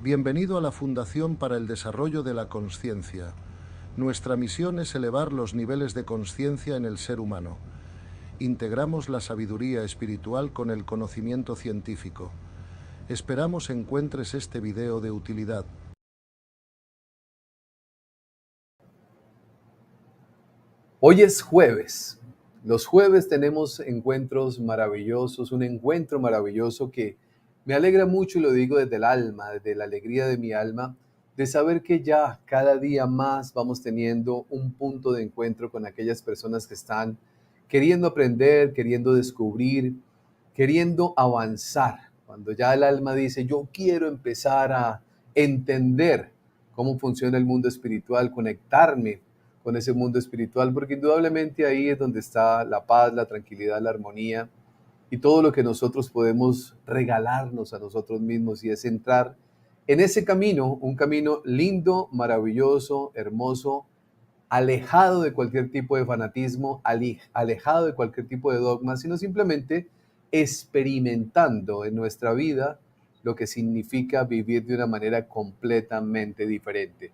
Bienvenido a la Fundación para el Desarrollo de la Consciencia. Nuestra misión es elevar los niveles de consciencia en el ser humano. Integramos la sabiduría espiritual con el conocimiento científico. Esperamos encuentres este video de utilidad. Hoy es jueves. Los jueves tenemos encuentros maravillosos, un encuentro maravilloso que me alegra mucho, y lo digo desde el alma, desde la alegría de mi alma, de saber que ya cada día más vamos teniendo un punto de encuentro con aquellas personas que están queriendo aprender, queriendo descubrir, queriendo avanzar. Cuando ya el alma dice, yo quiero empezar a entender cómo funciona el mundo espiritual, conectarme con ese mundo espiritual, porque indudablemente ahí es donde está la paz, la tranquilidad, la armonía y todo lo que nosotros podemos regalarnos a nosotros mismos, y es entrar en ese camino, un camino lindo, maravilloso, hermoso, alejado de cualquier tipo de fanatismo, alejado de cualquier tipo de dogma, sino simplemente experimentando en nuestra vida lo que significa vivir de una manera completamente diferente.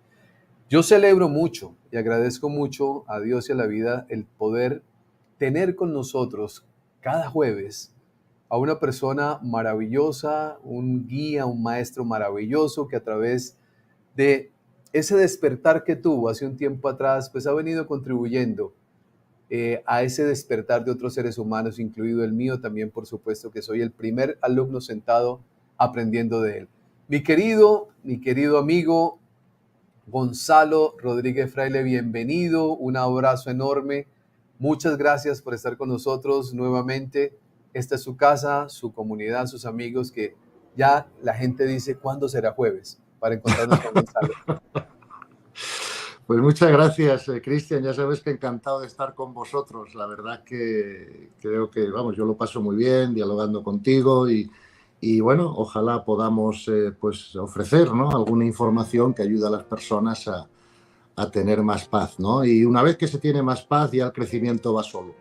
Yo celebro mucho y agradezco mucho a Dios y a la vida el poder tener con nosotros cada jueves a una persona maravillosa, un guía, un maestro maravilloso que a través de ese despertar que tuvo hace un tiempo atrás, pues ha venido contribuyendo a ese despertar de otros seres humanos, incluido el mío también, por supuesto, que soy el primer alumno sentado aprendiendo de él. Mi querido amigo, Gonzalo Rodríguez Fraile, bienvenido, un abrazo enorme. Muchas gracias por estar con nosotros nuevamente. Esta es su casa, su comunidad, sus amigos, que ya la gente dice, ¿cuándo será jueves? Para encontrarnos con Gonzalo. Pues muchas gracias, Cristian. Ya sabes que encantado de estar con vosotros. La verdad que creo que, vamos, yo lo paso muy bien dialogando contigo y bueno, ojalá podamos pues ofrecer, ¿no?, alguna información que ayude a las personas a tener más paz, ¿no? Y una vez que se tiene más paz, ya el crecimiento va solo.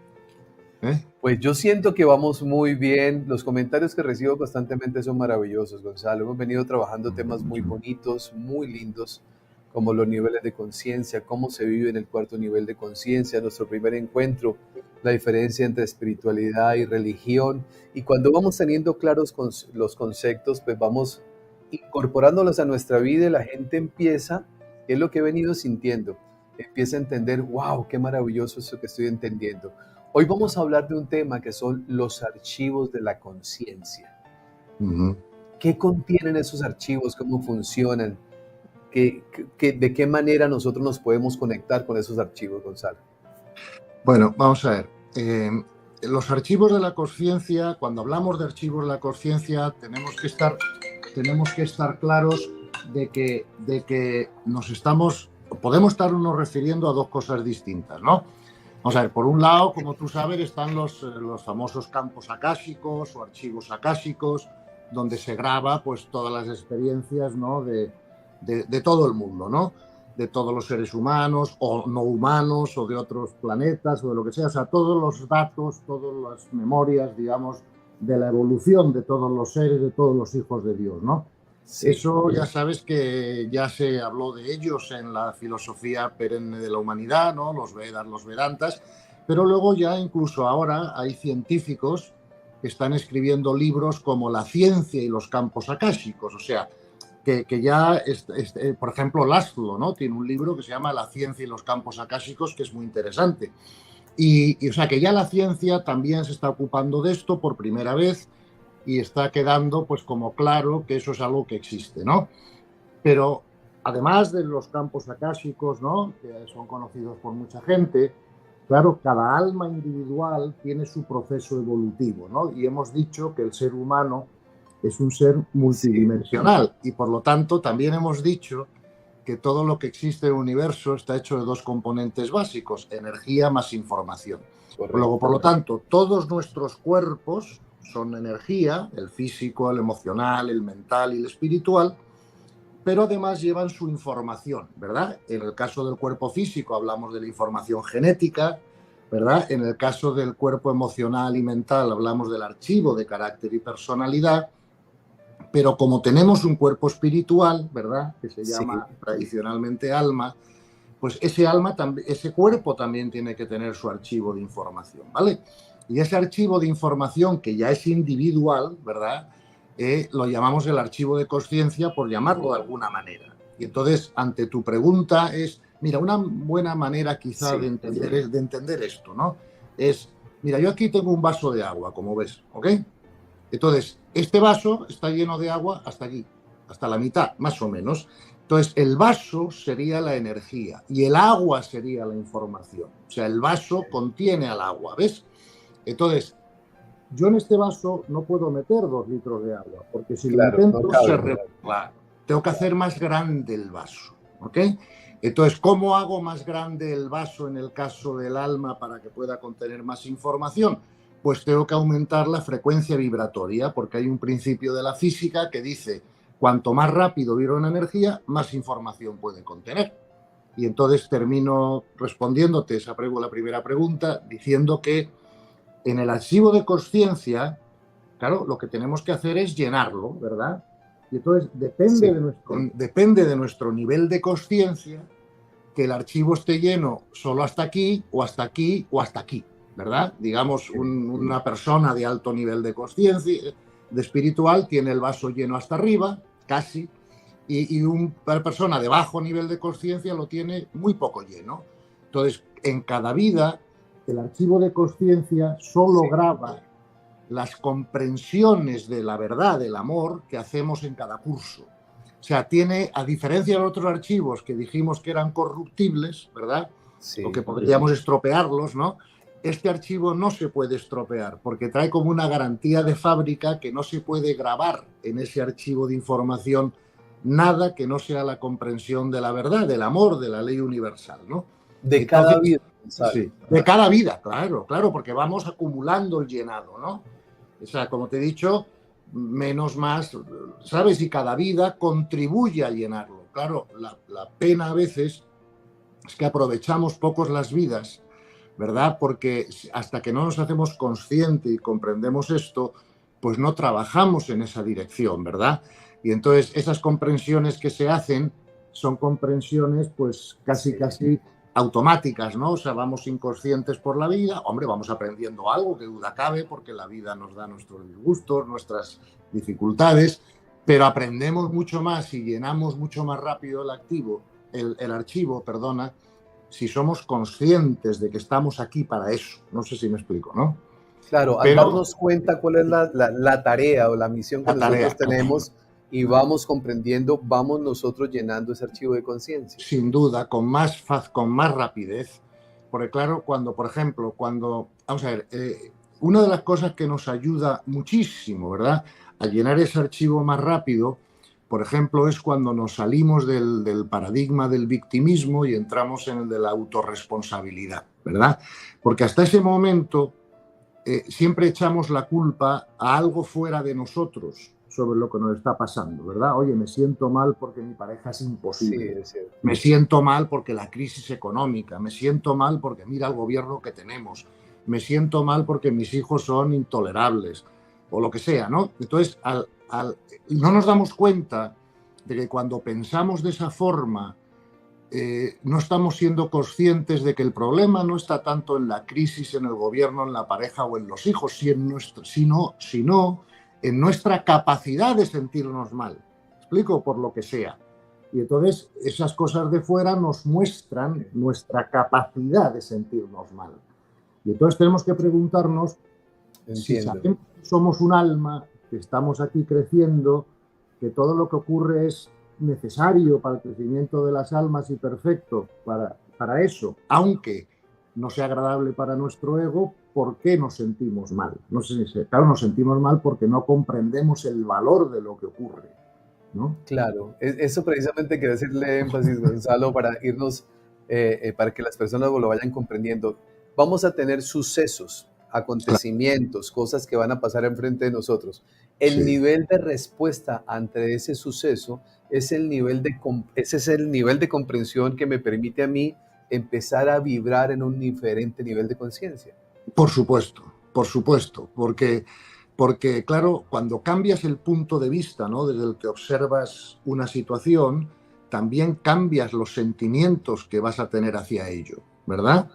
Pues yo siento que vamos muy bien. Los comentarios que recibo constantemente son maravillosos, Gonzalo. Hemos venido trabajando temas muy bonitos, muy lindos, como los niveles de conciencia, cómo se vive en el cuarto nivel de conciencia, nuestro primer encuentro, la diferencia entre espiritualidad y religión. Y cuando vamos teniendo claros los conceptos, pues vamos incorporándolos a nuestra vida, y la gente empieza, que es lo que he venido sintiendo, empieza a entender, wow, qué maravilloso eso que estoy entendiendo. Hoy vamos a hablar de un tema que son los archivos de la conciencia. ¿Qué contienen esos archivos? ¿Cómo funcionan? ¿De qué manera nosotros nos podemos conectar con esos archivos, Gonzalo? Bueno, vamos a ver. Los archivos de la conciencia, cuando hablamos de archivos de la conciencia, tenemos que estar claros de que podemos estarnos refiriendo a dos cosas distintas, ¿no? Vamos a ver, por un lado, como tú sabes, están los famosos campos akáshicos o archivos akáshicos, donde se graba pues todas las experiencias, ¿no?, de todo el mundo, ¿no?, de todos los seres humanos o no humanos o de otros planetas o de lo que sea, o sea, todos los datos, todas las memorias, digamos, de la evolución de todos los seres, de todos los hijos de Dios, ¿no? Sí. Eso ya sabes que ya se habló de ellos en la filosofía perenne de la humanidad, ¿no?, los Vedas, los Vedantas, pero luego ya incluso ahora hay científicos que están escribiendo libros como La ciencia y los campos akáshicos, o sea, que ya, por ejemplo, Laszlo, ¿no?, tiene un libro que se llama La ciencia y los campos akáshicos, que es muy interesante. Y o sea, que ya la ciencia también se está ocupando de esto por primera vez y está quedando pues como claro que eso es algo que existe, ¿no? Pero además de los campos akáshicos, ¿no?, que son conocidos por mucha gente, claro, cada alma individual tiene su proceso evolutivo, ¿no? Y hemos dicho que el ser humano es un ser multidimensional y por lo tanto también hemos dicho que todo lo que existe en el universo está hecho de dos componentes básicos, energía más información. Luego, por lo tanto, todos nuestros cuerpos son energía, el físico, el emocional, el mental y el espiritual, pero además llevan su información, ¿verdad? En el caso del cuerpo físico hablamos de la información genética, ¿verdad? En el caso del cuerpo emocional y mental hablamos del archivo de carácter y personalidad, Pero como tenemos un cuerpo espiritual, ¿verdad? Que se Sí, llama tradicionalmente alma, pues ese cuerpo también tiene que tener su archivo de información, ¿vale? Y ese archivo de información que ya es individual, ¿verdad? Lo llamamos el archivo de conciencia, por llamarlo de alguna manera. Y entonces, ante tu pregunta es, mira, una buena manera quizá sí, de entender esto, ¿no? Es, mira, yo aquí tengo un vaso de agua, como ves, ¿ok? Entonces, este vaso está lleno de agua hasta aquí, hasta la mitad, más o menos. Entonces, el vaso sería la energía y el agua sería la información. O sea, el vaso contiene al agua, ¿ves? Entonces, yo en este vaso no puedo meter 2 litros de agua, porque si lo claro, no intento, cabe. claro, tengo que hacer más grande el vaso, ¿ok? Entonces, ¿cómo hago más grande el vaso en el caso del alma para que pueda contener más información? Pues tengo que aumentar la frecuencia vibratoria, porque hay un principio de la física que dice, cuanto más rápido vibra una energía, más información puede contener. Y entonces termino respondiéndote la primera pregunta diciendo que en el archivo de conciencia, claro, lo que tenemos que hacer es llenarlo, ¿verdad? Y entonces Sí, depende de nuestro nivel de conciencia que el archivo esté lleno solo hasta aquí o hasta aquí o hasta aquí, ¿verdad? Digamos, una persona de alto nivel de conciencia, de espiritual, tiene el vaso lleno hasta arriba, casi, y una persona de bajo nivel de conciencia lo tiene muy poco lleno. Entonces, en cada vida, el archivo de conciencia solo graba las comprensiones de la verdad, del amor, que hacemos en cada curso. O sea, tiene, a diferencia de otros archivos que dijimos que eran corruptibles, ¿verdad? O que sí, podríamos estropearlos, ¿no? Este archivo no se puede estropear porque trae como una garantía de fábrica que no se puede grabar en ese archivo de información nada que no sea la comprensión de la verdad, del amor, de la ley universal, ¿no? de cada Entonces, vida, sí, Gonzalo. de cada vida, claro, claro, porque vamos acumulando el llenado, ¿no? O sea, como te he dicho, menos más, ¿sabes? Y cada vida contribuye a llenarlo. Claro, la pena a veces es que aprovechamos pocos las vidas, ¿verdad? Porque hasta que no nos hacemos conscientes y comprendemos esto, pues no trabajamos en esa dirección, ¿verdad? Y entonces esas comprensiones que se hacen son comprensiones pues casi, Sí, casi automáticas, ¿no? O sea, vamos inconscientes por la vida, hombre, vamos aprendiendo algo, que duda cabe, porque la vida nos da nuestros disgustos, nuestras dificultades, pero aprendemos mucho más y llenamos mucho más rápido el archivo, perdona, si somos conscientes de que estamos aquí para eso. No sé si me explico, ¿no? claro, al Pero darnos cuenta cuál es la tarea o la misión que la nosotros tarea, tenemos y vamos comprendiendo, vamos nosotros llenando ese archivo de conciencia. sin duda, con más rapidez, porque claro, cuando, por ejemplo, vamos a ver, una de las cosas que nos ayuda muchísimo, ¿verdad?, a llenar ese archivo más rápido, por ejemplo, es cuando nos salimos del paradigma del victimismo y entramos en el de la autorresponsabilidad, ¿verdad? Porque hasta ese momento siempre echamos la culpa a algo fuera de nosotros sobre lo que nos está pasando, ¿verdad? Oye, me siento mal porque mi pareja es Sí, imposible, es cierto. me siento mal porque la crisis económica, me siento mal porque mira el gobierno que tenemos, me siento mal porque mis hijos son intolerables, o lo que sea, ¿no? Entonces, no nos damos cuenta de que cuando pensamos de esa forma, no estamos siendo conscientes de que el problema no está tanto en la crisis, en el gobierno, en la pareja o en los hijos, sino en nuestra capacidad de sentirnos mal. ¿Explico? Por lo que sea. Y entonces esas cosas de fuera nos muestran nuestra capacidad de sentirnos mal. Y entonces tenemos que preguntarnos si Entiendo. sabemos que somos un alma, que estamos aquí creciendo, que todo lo que ocurre es necesario para el crecimiento de las almas y perfecto para eso, aunque no sea agradable para nuestro ego, ¿por qué nos sentimos mal? No sé si claro, nos sentimos mal porque no comprendemos el valor de lo que ocurre, ¿no? Claro, eso precisamente quería hacerle énfasis, Gonzalo, para irnos, para que las personas lo vayan comprendiendo. Vamos a tener sucesos, Claro, acontecimientos, cosas que van a pasar enfrente de nosotros. El sí. nivel de respuesta ante ese suceso es ese es el nivel de comprensión que me permite a mí empezar a vibrar en un diferente nivel de conciencia. Por supuesto, porque Porque, claro, cuando cambias el punto de vista, ¿no?, desde el que observas una situación, también cambias los sentimientos que vas a tener hacia ello, ¿verdad?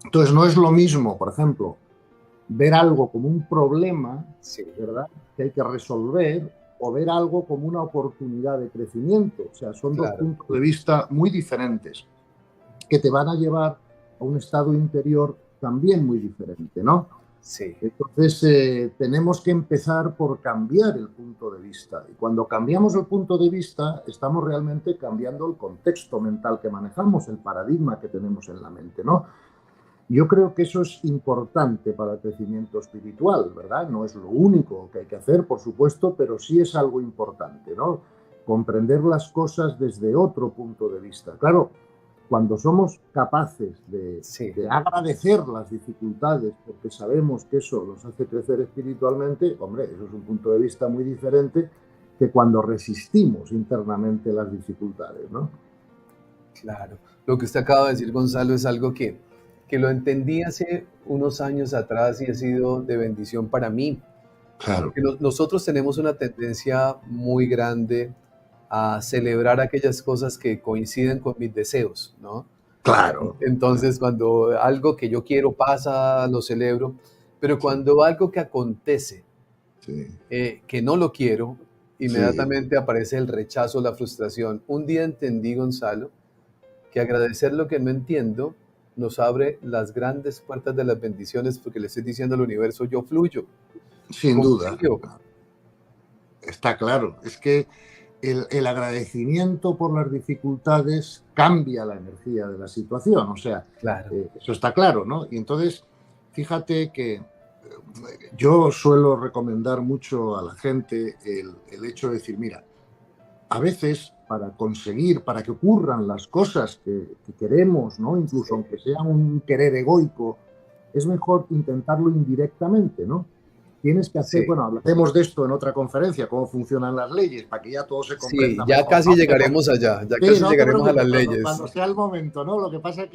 Entonces, no es lo mismo, por ejemplo, ver algo como un problema, Sí, ¿verdad?, que hay que resolver, o ver algo como una oportunidad de crecimiento. O sea, son dos claro, puntos de vista muy diferentes que te van a llevar a un estado interior también muy diferente, ¿no? sí, Entonces, tenemos que empezar por cambiar el punto de vista. Y cuando cambiamos el punto de vista, estamos realmente cambiando el contexto mental que manejamos, el paradigma que tenemos en la mente, ¿no? Yo creo que eso es importante para el crecimiento espiritual, ¿verdad? No es lo único que hay que hacer, por supuesto, pero sí es algo importante, ¿no? Comprender las cosas desde otro punto de vista. Claro, cuando somos capaces sí. de agradecer las dificultades porque sabemos que eso nos hace crecer espiritualmente, hombre, eso es un punto de vista muy diferente que cuando resistimos internamente las dificultades, ¿no? Claro. Lo que usted acaba de decir, Gonzalo, es algo que lo entendí hace unos años atrás y ha sido de bendición para mí. Claro, Porque nosotros tenemos una tendencia muy grande a celebrar aquellas cosas que coinciden con mis deseos, ¿no? claro, Entonces, cuando algo que yo quiero pasa, lo celebro, pero sí, cuando algo que acontece, sí, que no lo quiero, sí. inmediatamente aparece el rechazo, la frustración. Un día entendí, Gonzalo, que agradecer lo que no entiendo nos abre las grandes puertas de las bendiciones porque le estoy diciendo al universo, yo fluyo, Sin duda, confío. está claro. Es que el agradecimiento por las dificultades cambia la energía de la situación, o sea, Claro, eso está claro, ¿no? Y entonces, fíjate que yo suelo recomendar mucho a la gente el hecho de decir, mira, a veces para conseguir, para que ocurran las cosas que queremos, ¿no? Incluso sí, aunque sea un querer egoico, es mejor intentarlo indirectamente, ¿no? Tienes que hacer, sí. bueno, hablaremos de esto en otra conferencia, cómo funcionan las leyes, para que ya todo se Sí, comprenda ya mejor, casi ¿no? Pero, llegaremos allá, ya sí, casi no te llegaremos a preocupes, las cuando leyes. sea el momento, ¿no? Lo que pasa es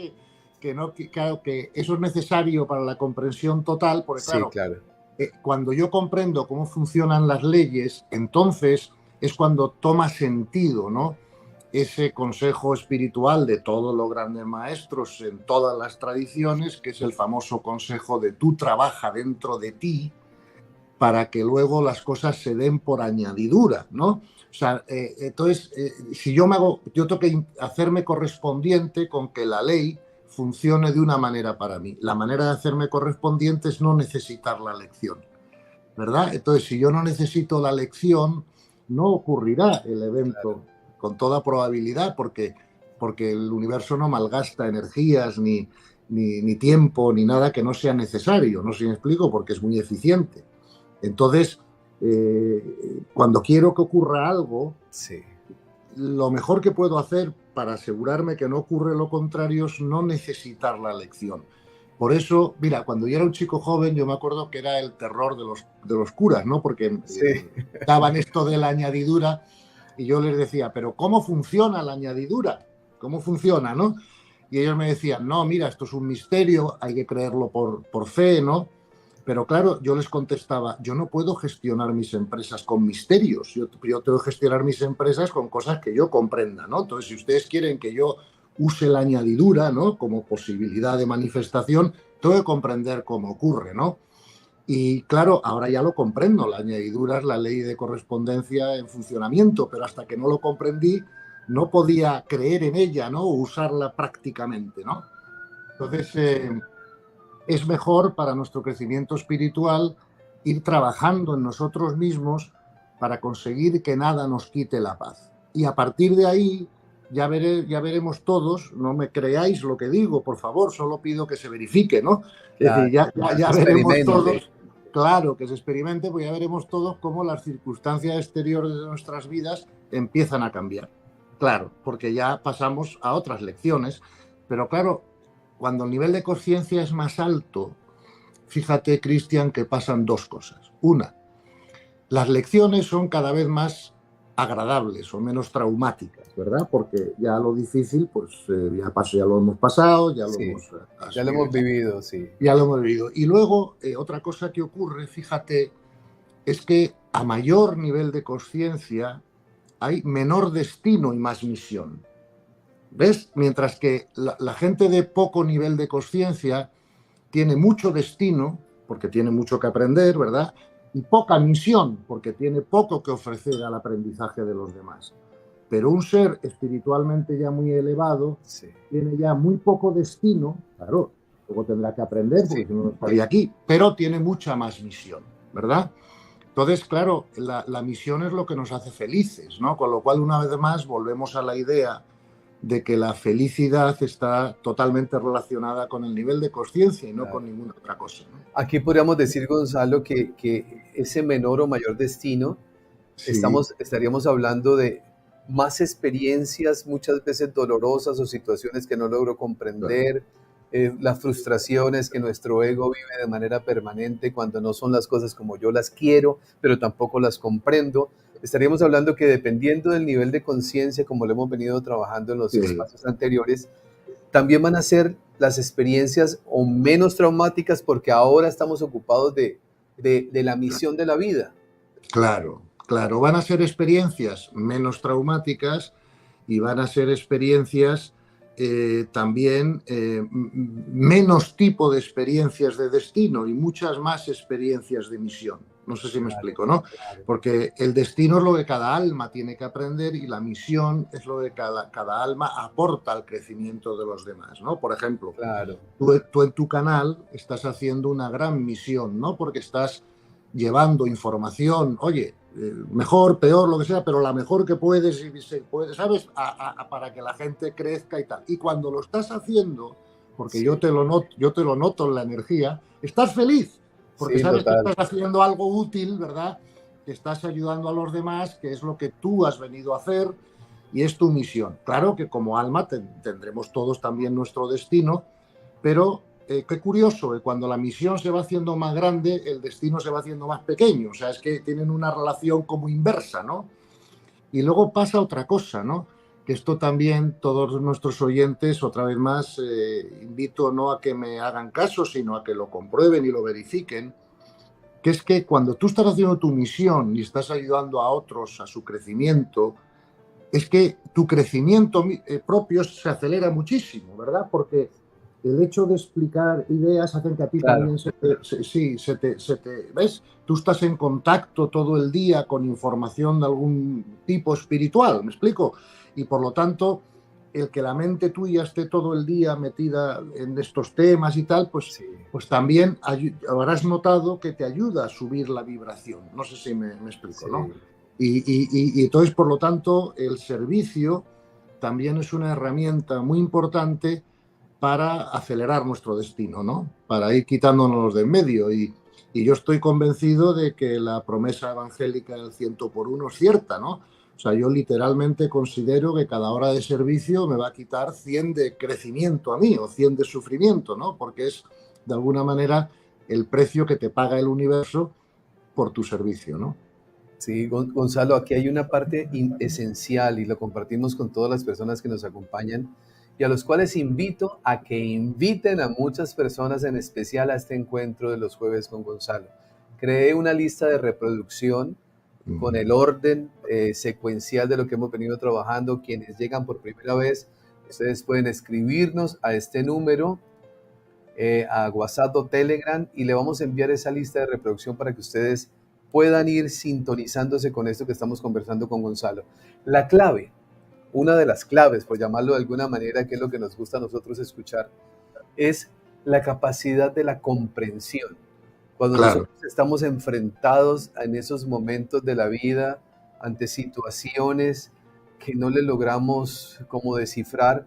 que no, claro, que eso es necesario para la comprensión total, porque Sí, claro, claro, cuando yo comprendo cómo funcionan las leyes, entonces es cuando toma sentido, ¿no?, ese consejo espiritual de todos los grandes maestros en todas las tradiciones, que es el famoso consejo de tú trabaja dentro de ti para que luego las cosas se den por añadidura, ¿no? O sea, entonces, si yo yo tengo que hacerme correspondiente con que la ley funcione de una manera para mí. La manera de hacerme correspondiente es no necesitar la lección, ¿verdad? Entonces, si yo no necesito la lección, no ocurrirá el claro. evento con toda probabilidad, porque el universo no malgasta energías, ni tiempo, ni nada que no sea necesario. No sé si me explico, porque es muy eficiente. Entonces, cuando quiero que ocurra algo, Sí, lo mejor que puedo hacer para asegurarme que no ocurre lo contrario es no necesitar la lección. Por eso, mira, cuando yo era un chico joven, yo me acuerdo que era el terror de los curas, ¿no? Porque sí, daban esto de la añadidura y yo les decía, pero ¿cómo funciona la añadidura? ¿Cómo funciona, no? Y ellos me decían, no, mira, esto es un misterio, hay que creerlo por fe, ¿no? Pero claro, yo les contestaba, yo no puedo gestionar mis empresas con misterios, yo tengo que gestionar mis empresas con cosas que yo comprenda, ¿no? Entonces, si ustedes quieren que yo use la añadidura, ¿no?, como posibilidad de manifestación, tengo que comprender cómo ocurre, ¿no? Y claro, ahora ya lo comprendo, la añadidura es la ley de correspondencia en funcionamiento, pero hasta que no lo comprendí, no podía creer en ella, ¿no?, o usarla prácticamente, ¿no? Entonces, es mejor para nuestro crecimiento espiritual ir trabajando en nosotros mismos para conseguir que nada nos quite la paz. Y a partir de ahí ya veremos todos, no me creáis lo que digo, por favor, solo pido que se verifique, ¿no? Es claro. decir, Que se ya veremos experimente. todos, claro, que se experimente, pues ya veremos todos cómo las circunstancias exteriores de nuestras vidas empiezan a cambiar. Claro, porque ya pasamos a otras lecciones, pero claro, cuando el nivel de conciencia es más alto, fíjate, Cristian, que pasan dos cosas. Una, las lecciones son cada vez más agradables o menos traumáticas, ¿verdad? Porque ya lo difícil, pues ya pasó, ya lo hemos pasado, ya lo Sí, hemos ya lo hemos vivido, sí. ya lo hemos vivido. Y luego, otra cosa que ocurre, fíjate, es que a mayor nivel de conciencia hay menor destino y más misión. ¿Ves? Mientras que la gente de poco nivel de conciencia tiene mucho destino, porque tiene mucho que aprender, ¿verdad? Y poca misión, porque tiene poco que ofrecer al aprendizaje de los demás. Pero un ser espiritualmente ya muy elevado Sí. tiene ya muy poco destino, claro, luego tendrá que aprender, porque Sí. si no, no estaría aquí, pero tiene mucha más misión, ¿verdad? Entonces, claro, la misión es lo que nos hace felices, ¿no? Con lo cual, una vez más, volvemos a la idea de que la felicidad está totalmente relacionada con el nivel de conciencia y no con ninguna otra cosa, ¿no? Aquí podríamos decir, Gonzalo, que ese menor o mayor destino, Sí, estaríamos hablando de más experiencias, muchas veces dolorosas o situaciones que no logro claro. comprender, las frustraciones que nuestro ego vive de manera permanente cuando no son las cosas como yo las quiero, pero tampoco las comprendo. Estaríamos hablando que dependiendo del nivel de conciencia, como lo hemos venido trabajando en los Sí, espacios anteriores, también van a ser las experiencias o menos traumáticas porque ahora estamos ocupados de la misión de la vida. claro, claro. Van a ser experiencias menos traumáticas y van a ser experiencias también menos tipo de experiencias de destino y muchas más experiencias de misión. No sé si me Claro, explico, ¿no? claro, Porque el destino es lo que cada alma tiene que aprender y la misión es lo que cada alma aporta al crecimiento de los demás, ¿no? Por ejemplo, claro. tú en tu canal estás haciendo una gran misión, ¿no? Porque estás llevando información, oye, mejor, peor, lo que sea, pero la mejor que puedes, y se puede, ¿sabes? Para que la gente crezca y tal. Y cuando lo estás haciendo, porque Sí, yo te lo noto en la energía, estás feliz, porque sí, sabes que total. estás haciendo algo útil, ¿verdad? Que estás ayudando a los demás, que es lo que tú has venido a hacer y es tu misión. Claro que como alma tendremos todos también nuestro destino, pero qué curioso, cuando la misión se va haciendo más grande, el destino se va haciendo más pequeño. O sea, es que tienen una relación como inversa, ¿no? Y luego pasa otra cosa, ¿no? Que esto también todos nuestros oyentes, otra vez más, invito no a que me hagan caso, sino a que lo comprueben y lo verifiquen, que es que cuando tú estás haciendo tu misión y estás ayudando a otros a su crecimiento, es que tu crecimiento propio se acelera muchísimo, ¿verdad? Porque el hecho de explicar ideas hacen que a ti Claro, también sí, ¿ves? Tú estás en contacto todo el día con información de algún tipo espiritual, ¿me explico? Y por lo tanto, el que la mente tuya esté todo el día metida en estos temas y tal, sí, pues también habrás notado que te ayuda a subir la vibración. No sé si me explico, ¿no? sí. Y entonces, por lo tanto, el servicio también es una herramienta muy importante para acelerar nuestro destino, ¿no? Para ir quitándonos de en medio. Y yo estoy convencido de que la promesa evangélica del 100 por 1 es cierta, ¿no? O sea, yo literalmente considero que cada hora de servicio me va a quitar 100 de crecimiento a mí o 100 de sufrimiento, ¿no? Porque es, de alguna manera, el precio que te paga el universo por tu servicio, ¿no? Sí, Gonzalo, aquí hay una parte esencial y lo compartimos con todas las personas que nos acompañan y a los cuales invito a que inviten a muchas personas, en especial a este encuentro de los jueves con Gonzalo. Creé una lista de reproducción con el orden secuencial de lo que hemos venido trabajando. Quienes llegan por primera vez, ustedes pueden escribirnos a este número, a WhatsApp o Telegram, y le vamos a enviar esa lista de reproducción para que ustedes puedan ir sintonizándose con esto que estamos conversando con Gonzalo. La clave, una de las claves, por llamarlo de alguna manera, que es lo que nos gusta a nosotros escuchar, es la capacidad de la comprensión. Cuando Claro, nosotros estamos enfrentados en esos momentos de la vida, ante situaciones que no le logramos como descifrar,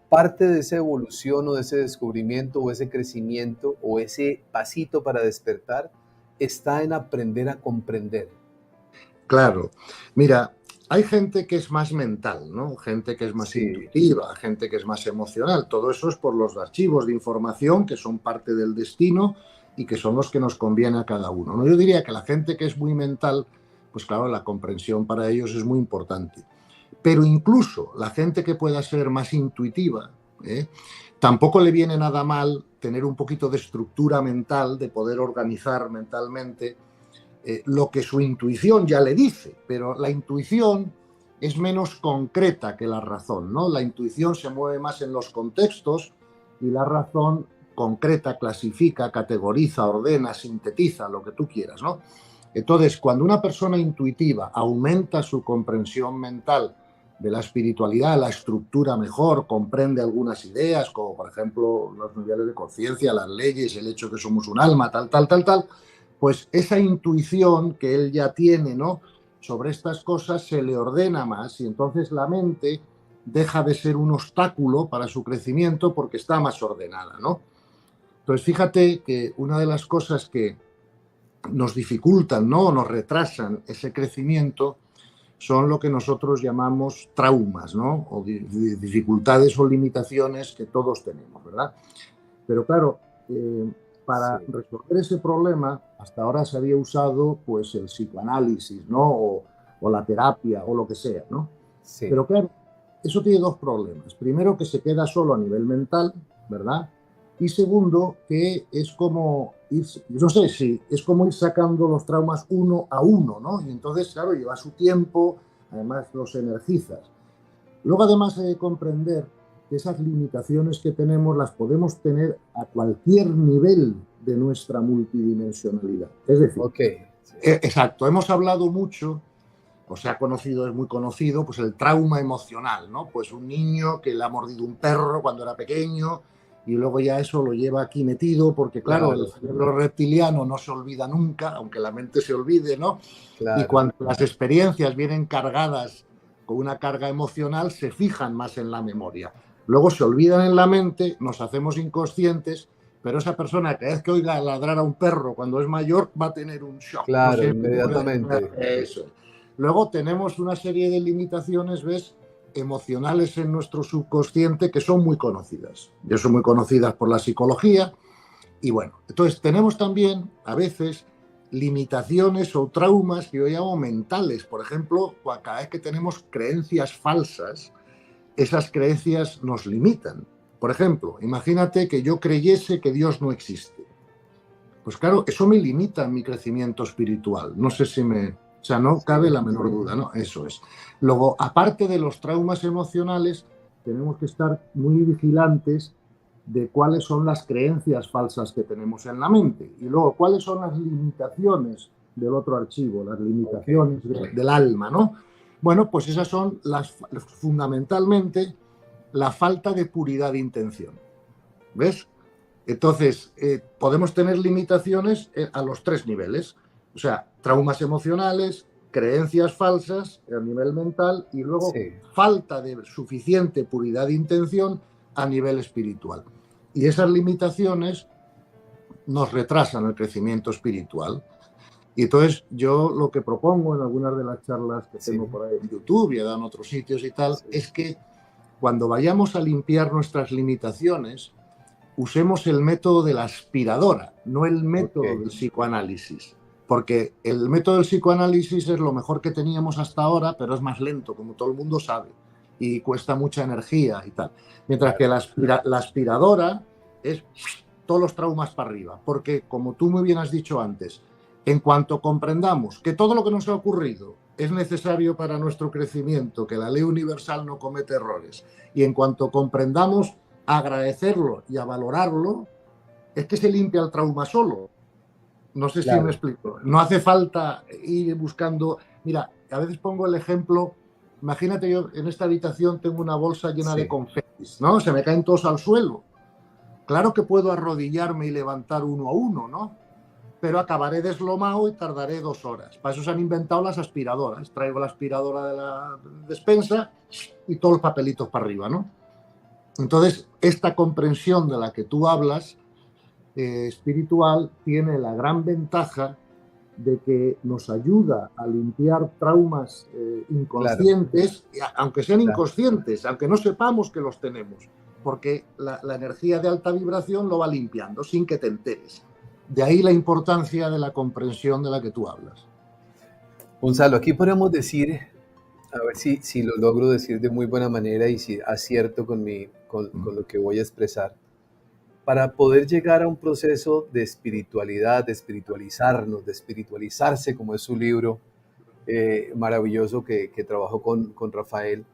parte de esa evolución o de ese descubrimiento o ese crecimiento o ese pasito para despertar está en aprender a comprender. claro. Mira, hay gente que es más mental, ¿no? Gente que es más Sí, intuitiva, gente que es más emocional. Todo eso es por los archivos de información que son parte del destino y que son los que nos conviene a cada uno, ¿no? Yo diría que la gente que es muy mental pues claro, la comprensión para ellos es muy importante. Pero incluso la gente que pueda ser más intuitiva, tampoco le viene nada mal tener un poquito de estructura mental, de poder organizar mentalmente lo que su intuición ya le dice, pero la intuición es menos concreta que la razón, ¿no? La intuición se mueve más en los contextos y la razón concreta, clasifica, categoriza, ordena, sintetiza, lo que tú quieras, ¿no? Entonces, cuando una persona intuitiva aumenta su comprensión mental de la espiritualidad, la estructura mejor, comprende algunas ideas, como por ejemplo los niveles de conciencia, las leyes, el hecho de que somos un alma, tal, pues esa intuición que él ya tiene, ¿no?, sobre estas cosas se le ordena más y entonces la mente deja de ser un obstáculo para su crecimiento porque está más ordenada, ¿no? Entonces fíjate que una de las cosas que nos dificultan, ¿no?, o nos retrasan ese crecimiento son lo que nosotros llamamos traumas, ¿no?, o dificultades o limitaciones que todos tenemos, ¿verdad? Pero claro, para resolver ese problema, hasta ahora se había usado pues el psicoanálisis, ¿no?, o la terapia o lo que sea, ¿no? Sí. Pero claro, eso tiene dos problemas. Primero, que se queda solo a nivel mental, ¿verdad? Y segundo, que es como ir, no sé si es como ir sacando los traumas uno a uno, ¿no? Y entonces, claro, lleva su tiempo, además los energizas. Luego, además, hay que comprender que esas limitaciones que tenemos las podemos tener a cualquier nivel de nuestra multidimensionalidad. Es decir, exacto, hemos hablado mucho, o se ha conocido, es muy conocido, pues el trauma emocional, ¿no? Pues un niño que le ha mordido un perro cuando era pequeño y luego ya eso lo lleva aquí metido porque, claro, el cerebro reptiliano no se olvida nunca, aunque la mente se olvide, ¿no? Claro. Y cuando las experiencias vienen cargadas con una carga emocional, se fijan más en la memoria. Luego se olvidan en la mente, nos hacemos inconscientes, pero esa persona cada vez que oiga ladrar a un perro cuando es mayor va a tener un shock. Claro, no inmediatamente. Eso. Luego tenemos una serie de limitaciones, ¿ves?, emocionales en nuestro subconsciente que son muy conocidas. Ya son muy conocidas por la psicología. Y bueno, entonces tenemos también a veces limitaciones o traumas que yo llamo mentales. Por ejemplo, cada vez que tenemos creencias falsas, esas creencias nos limitan. Por ejemplo, imagínate que yo creyese que Dios no existe. Pues claro, eso me limita mi crecimiento espiritual. No sé si me... O sea, no cabe la menor duda, ¿no? Eso es. Luego, aparte de los traumas emocionales, tenemos que estar muy vigilantes de cuáles son las creencias falsas que tenemos en la mente y luego cuáles son las limitaciones del otro archivo, las limitaciones del alma, ¿no? Bueno, pues esas son fundamentalmente la falta de puridad de intención. ¿Ves? Entonces, podemos tener limitaciones a los tres niveles. O sea, traumas emocionales, creencias falsas a nivel mental y luego falta de suficiente puridad de intención a nivel espiritual. Y esas limitaciones nos retrasan el crecimiento espiritual. Y entonces yo lo que propongo en algunas de las charlas que tengo por ahí en YouTube y he dado en otros sitios y tal, es que cuando vayamos a limpiar nuestras limitaciones, usemos el método de la aspiradora, no el método del psicoanálisis. Porque el método del psicoanálisis es lo mejor que teníamos hasta ahora, pero es más lento, como todo el mundo sabe, y cuesta mucha energía y tal. Mientras que la aspiradora es todos los traumas para arriba. Porque, como tú muy bien has dicho antes, en cuanto comprendamos que todo lo que nos ha ocurrido es necesario para nuestro crecimiento, que la ley universal no comete errores, y en cuanto comprendamos agradecerlo y a valorarlo, es que se limpia el trauma solo. No sé si me explico. No hace falta ir buscando... Mira, a veces pongo el ejemplo, imagínate yo en esta habitación tengo una bolsa llena de confetis, ¿no? Se me caen todos al suelo. Claro que puedo arrodillarme y levantar uno a uno, ¿no? Pero acabaré deslomado y tardaré 2 horas. Para eso se han inventado las aspiradoras. Traigo la aspiradora de la despensa y todos los papelitos para arriba, ¿no? Entonces, esta comprensión de la que tú hablas, espiritual, tiene la gran ventaja de que nos ayuda a limpiar traumas inconscientes, aunque sean inconscientes, aunque no sepamos que los tenemos, porque la energía de alta vibración lo va limpiando sin que te enteres. De ahí la importancia de la comprensión de la que tú hablas. Gonzalo, aquí podemos decir, a ver si lo logro decir de muy buena manera y si acierto con lo que voy a expresar. Para poder llegar a un proceso de espiritualidad, de espiritualizarnos, de espiritualizarse, como es su libro maravilloso que trabajó con Rafael,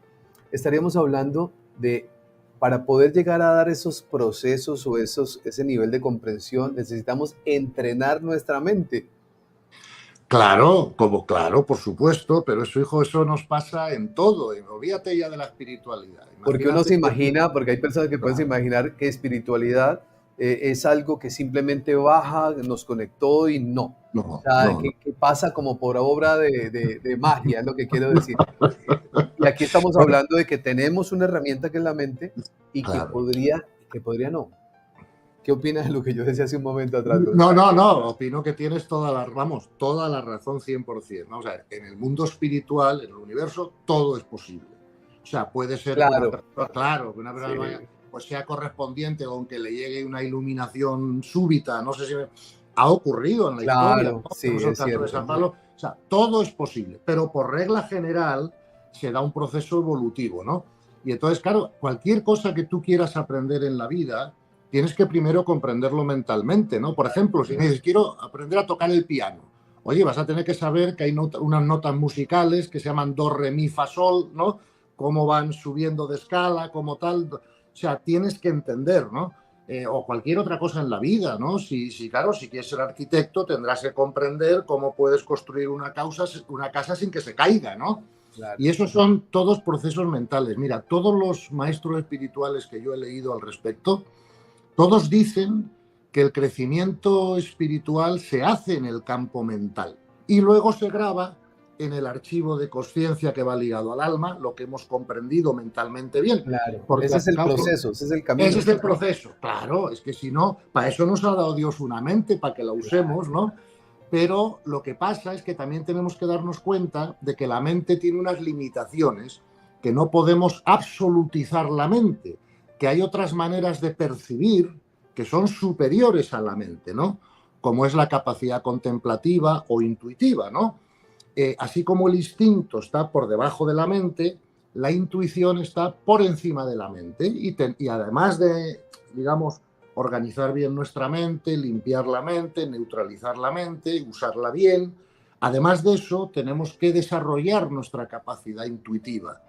estaríamos hablando de, para poder llegar a dar esos procesos o ese nivel de comprensión, necesitamos entrenar nuestra mente. Claro, como claro, por supuesto, pero eso, hijo, eso nos pasa en todo. Olvídate ya de la espiritualidad. Porque uno Imagínate se que tú... imagina, porque hay personas que pueden Claro, imaginar que espiritualidad es algo que simplemente baja, nos conectó y no. O no, sea, no, no. que pasa como por obra de magia, es lo que quiero decir. Y aquí estamos Bueno, hablando de que tenemos una herramienta que es la mente y claro. que podría no. ¿Qué opinas de lo que yo decía hace un momento atrás, No, Gonzalo? no, no, opino que tienes vamos, toda la razón 100%. Vamos a ver, en el mundo espiritual, en el universo, todo es posible. O sea, puede ser que una Claro, persona, claro, que una persona sí, pues sea correspondiente o que le llegue una iluminación súbita, no sé si ha ocurrido en la historia, claro, ¿no? sí, Tenemos el es caso de cierto. San Pablo. O sea, todo es posible, pero por regla general se da un proceso evolutivo, ¿no? Y entonces, claro, cualquier cosa que tú quieras aprender en la vida, tienes que primero comprenderlo mentalmente, ¿no? Por ejemplo, si dices, quiero aprender a tocar el piano, oye, vas a tener que saber que hay unas notas musicales que se llaman do, re, mi, fa, sol, ¿no? Cómo van subiendo de escala, como tal. O sea, tienes que entender, ¿no? O cualquier otra cosa en la vida, ¿no? Claro, si quieres ser arquitecto, tendrás que comprender cómo puedes construir una casa sin que se caiga, ¿no? Claro. Y esos son todos procesos mentales. Mira, todos los maestros espirituales que yo he leído al respecto, todos dicen que el crecimiento espiritual se hace en el campo mental y luego se graba en el archivo de conciencia que va ligado al alma, lo que hemos comprendido mentalmente bien. Claro, Porque ese es al el cabo, proceso, ese es el ese camino. es el proceso. Claro, es que si no, para eso nos ha dado Dios una mente, para que la Claro, usemos, ¿no? Pero lo que pasa es que también tenemos que darnos cuenta de que la mente tiene unas limitaciones, que no podemos absolutizar la mente, que hay otras maneras de percibir que son superiores a la mente, ¿no? Como es la capacidad contemplativa o intuitiva, ¿no? Así como el instinto está por debajo de la mente, la intuición está por encima de la mente y además de, digamos, organizar bien nuestra mente, limpiar la mente, neutralizar la mente, usarla bien. Además de eso, tenemos que desarrollar nuestra capacidad intuitiva.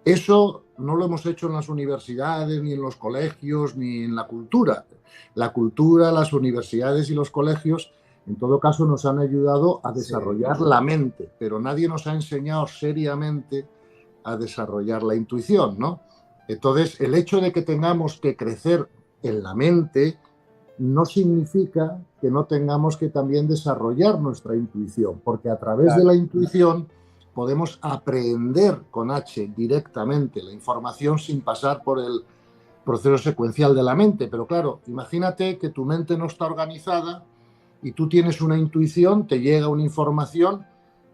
Eso no lo hemos hecho en las universidades, ni en los colegios, ni en la cultura. La cultura, las universidades y los colegios, en todo caso, nos han ayudado a sí, desarrollar la mente, pero nadie nos ha enseñado seriamente a desarrollar la intuición, ¿no? Entonces, el hecho de que tengamos que crecer en la mente no significa que no tengamos que también desarrollar nuestra intuición, porque a través de claro, la intuición podemos aprender con H directamente la información sin pasar por el proceso secuencial de la mente. Pero claro, imagínate que tu mente no está organizada y tú tienes una intuición, te llega una información,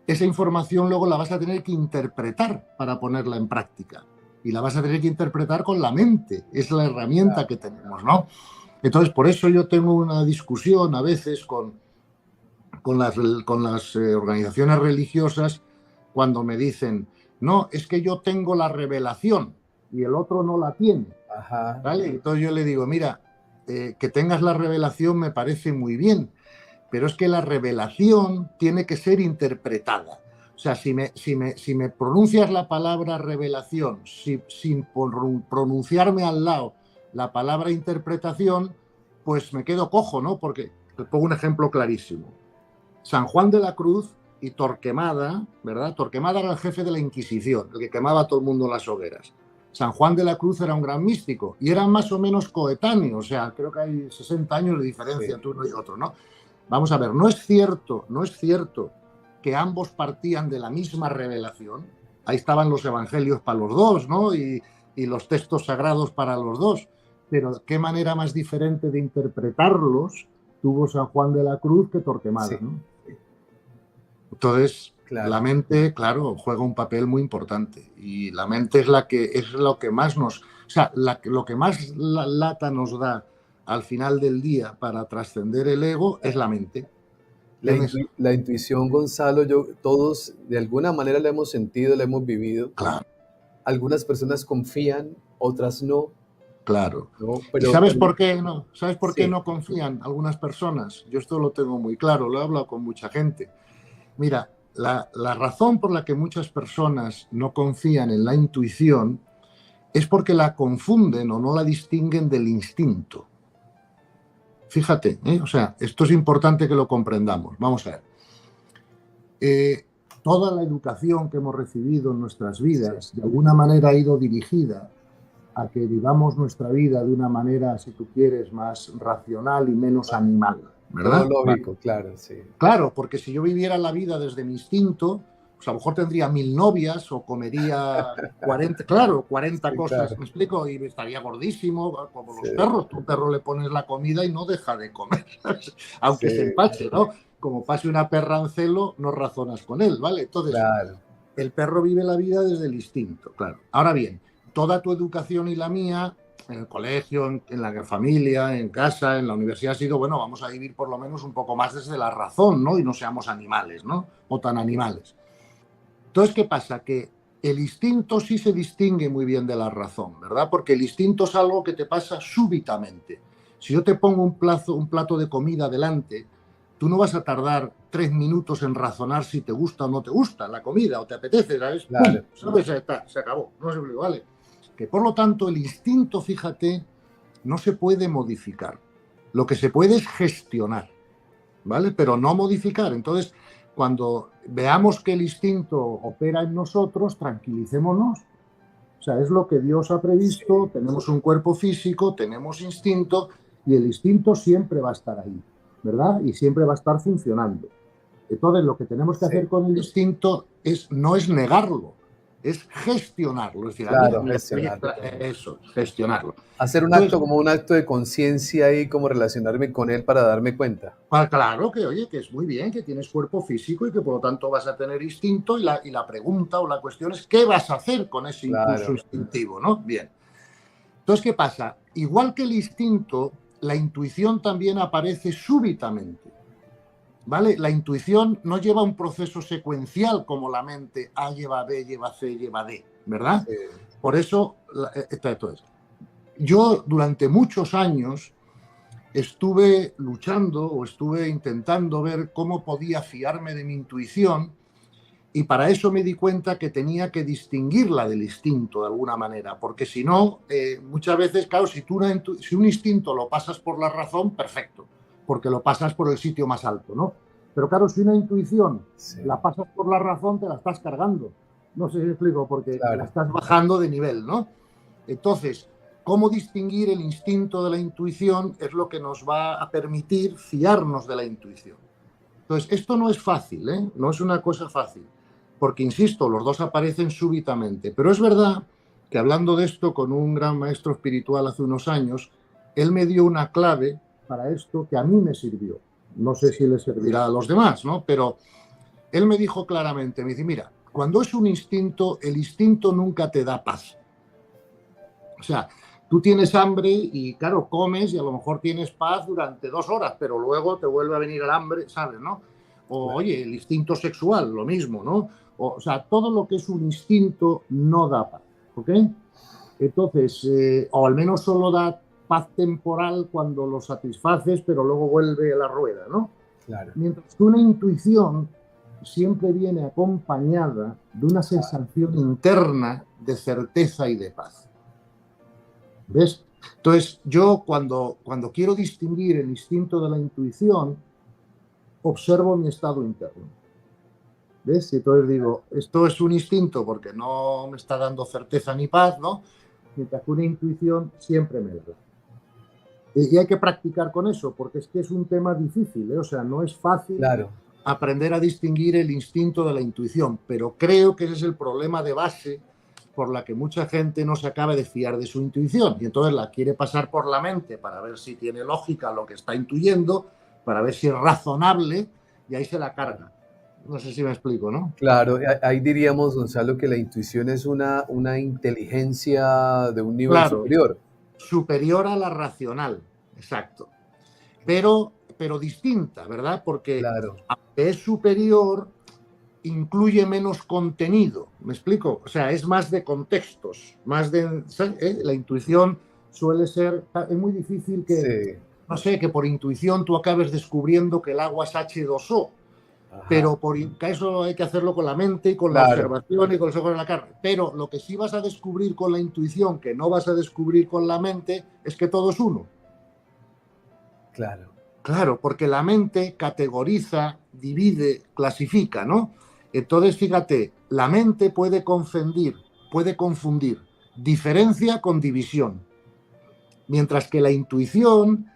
esa información luego la vas a tener que interpretar para ponerla en práctica. Y la vas a tener que interpretar con la mente, es la herramienta claro, que tenemos, ¿no? Entonces, por eso yo tengo una discusión a veces con las organizaciones religiosas cuando me dicen, no, es que yo tengo la revelación y el otro no la tiene. ajá, ¿Vale? Entonces yo le digo, mira, que tengas la revelación me parece muy bien, pero es que la revelación tiene que ser interpretada. O sea, si me pronuncias la palabra revelación sin pronunciarme al lado la palabra interpretación, pues me quedo cojo, ¿no? Porque te pongo un ejemplo clarísimo. San Juan de la Cruz y Torquemada, ¿verdad? Torquemada era el jefe de la Inquisición, el que quemaba a todo el mundo en las hogueras. San Juan de la Cruz era un gran místico y eran más o menos coetáneos, o sea, creo que hay 60 años de diferencia sí, entre uno y otro, ¿no? Vamos a ver, no es cierto que ambos partían de la misma revelación. Ahí estaban los evangelios para los dos, ¿no? Y los textos sagrados para los dos. Pero qué manera más diferente de interpretarlos tuvo San Juan de la Cruz que Torquemada, sí, ¿no? Entonces, la claro, mente, claro, juega un papel muy importante y la mente es lo que más nos, o sea, lo que más lata nos da al final del día para trascender el ego es la mente. ¿Entiendes? La intuición, Gonzalo, todos de alguna manera la hemos sentido, la hemos vivido. Claro, Algunas personas confían, otras no, claro. ¿no? ¿Y sabes Pero por qué no? ¿Sabes por qué sí, no confían algunas personas? Yo esto lo tengo muy claro, lo he hablado con mucha gente. Mira, la razón por la que muchas personas no confían en la intuición es porque la confunden o no la distinguen del instinto. Fíjate, ¿eh? O sea, esto es importante que lo comprendamos. Vamos a ver. Toda la educación que hemos recibido en nuestras sí, vidas, de alguna manera ha ido dirigida a que vivamos nuestra vida de una manera, si tú quieres, más racional y menos animal, ¿verdad? Vale. cronológico, claro, sí, Claro, porque si yo viviera la vida desde mi instinto, pues a lo mejor tendría 1000 novias o comería 40, claro, 40 sí, cosas, claro, me explico, y estaría gordísimo, como sí, los perros. Tu perro le pones la comida y no deja de comer, sí, aunque se empache, ¿no? Como pase una perra en celo, no razonas con él, ¿vale? Entonces, claro, el perro vive la vida desde el instinto, claro. Ahora bien, toda tu educación y la mía, en el colegio, en la familia, en casa, en la universidad, ha sido, bueno, vamos a vivir por lo menos un poco más desde la razón, ¿no? Y no seamos animales, ¿no? O tan animales. Entonces, ¿qué pasa? Que el instinto sí se distingue muy bien de la razón, ¿verdad? Porque el instinto es algo que te pasa súbitamente. Si yo te pongo un plato de comida delante, tú no vas a tardar 3 minutos en razonar si te gusta o no te gusta la comida o te apetece, ¿sabes? ¡Pum! claro, ¿Sabes? Está, se acabó. No se vale. Que por lo tanto el instinto, fíjate, no se puede modificar. Lo que se puede es gestionar, ¿vale? Pero no modificar. Entonces, cuando veamos que el instinto opera en nosotros, tranquilicémonos. O sea, es lo que Dios ha sí, previsto, tenemos un cuerpo físico, tenemos instinto y el instinto siempre va a estar ahí, ¿verdad? Y siempre va a estar funcionando. Entonces, lo que tenemos que sí, hacer con el instinto no es negarlo, es gestionarlo. Es decir, claro, mira, gestionarlo. eso, gestionarlo. Hacer un acto Entonces, como un acto de conciencia y como relacionarme con él para darme cuenta. claro que, oye, que es muy bien, que tienes cuerpo físico y que por lo tanto vas a tener instinto y la pregunta o la cuestión es, ¿qué vas a hacer con ese impulso Claro, instintivo? ¿No? Bien. Entonces, ¿qué pasa? Igual que el instinto, la intuición también aparece súbitamente. ¿Vale? La intuición no lleva un proceso secuencial como la mente A lleva B, lleva C, lleva D, ¿verdad? sí, Por eso, entonces, yo durante muchos años estuve luchando o estuve intentando ver cómo podía fiarme de mi intuición y para eso me di cuenta que tenía que distinguirla del instinto de alguna manera, porque si no, muchas veces, claro, si un instinto lo pasas por la razón, perfecto, porque lo pasas por el sitio más alto, ¿no? Pero claro, si una intuición sí, la pasas por la razón, te la estás cargando. No sé si me explico, porque la claro. estás bajando de nivel, ¿no? Entonces, cómo distinguir el instinto de la intuición es lo que nos va a permitir fiarnos de la intuición. Entonces, esto no es fácil, ¿eh? No es una cosa fácil, porque, insisto, los dos aparecen súbitamente, pero es verdad que hablando de esto con un gran maestro espiritual hace unos años, él me dio una clave para esto que a mí me sirvió. No sé si le servirá a los demás, ¿no? Pero él me dijo claramente, me dice, mira, cuando es un instinto, el instinto nunca te da paz. O sea, tú tienes hambre y, claro, comes y a lo mejor tienes paz durante 2 horas, pero luego te vuelve a venir el hambre, ¿sabes? ¿No? O, Claro. oye, el instinto sexual, lo mismo, ¿no? O sea, todo lo que es un instinto no da paz, ¿ok? Entonces, o al menos solo da paz temporal cuando lo satisfaces, pero luego vuelve a la rueda, ¿no? Claro, Mientras que una intuición siempre viene acompañada de una sensación interna de certeza y de paz. ¿Ves? Entonces, yo cuando quiero distinguir el instinto de la intuición, observo mi estado interno. ¿Ves? Y entonces digo, esto es un instinto porque no me está dando certeza ni paz, ¿no? Mientras que una intuición siempre me la da. Y hay que practicar con eso, porque es que es un tema difícil, ¿eh? O sea, no es fácil claro, aprender a distinguir el instinto de la intuición, pero creo que ese es el problema de base por la que mucha gente no se acaba de fiar de su intuición y entonces la quiere pasar por la mente para ver si tiene lógica lo que está intuyendo, para ver si es razonable y ahí se la carga. No sé si me explico, ¿no? claro. Ahí diríamos, Gonzalo, que la intuición es una inteligencia de un nivel Claro, superior. superior a la racional, exacto. Pero pero distinta, ¿verdad? Porque claro, aunque es superior, incluye menos contenido. ¿Me explico? O sea, es más de contextos, más de... La intuición suele ser... Es muy difícil que, sí, no sé, que por intuición tú acabes descubriendo que el agua es H2O, ajá, pero por eso hay que hacerlo con la mente y con la claro, observación y con los ojos de la carne. Pero lo que sí vas a descubrir con la intuición, que no vas a descubrir con la mente, es que todo es uno. claro, Claro, porque la mente categoriza, divide, clasifica, ¿no? Entonces, fíjate, la mente puede confundir diferencia con división, mientras que la intuición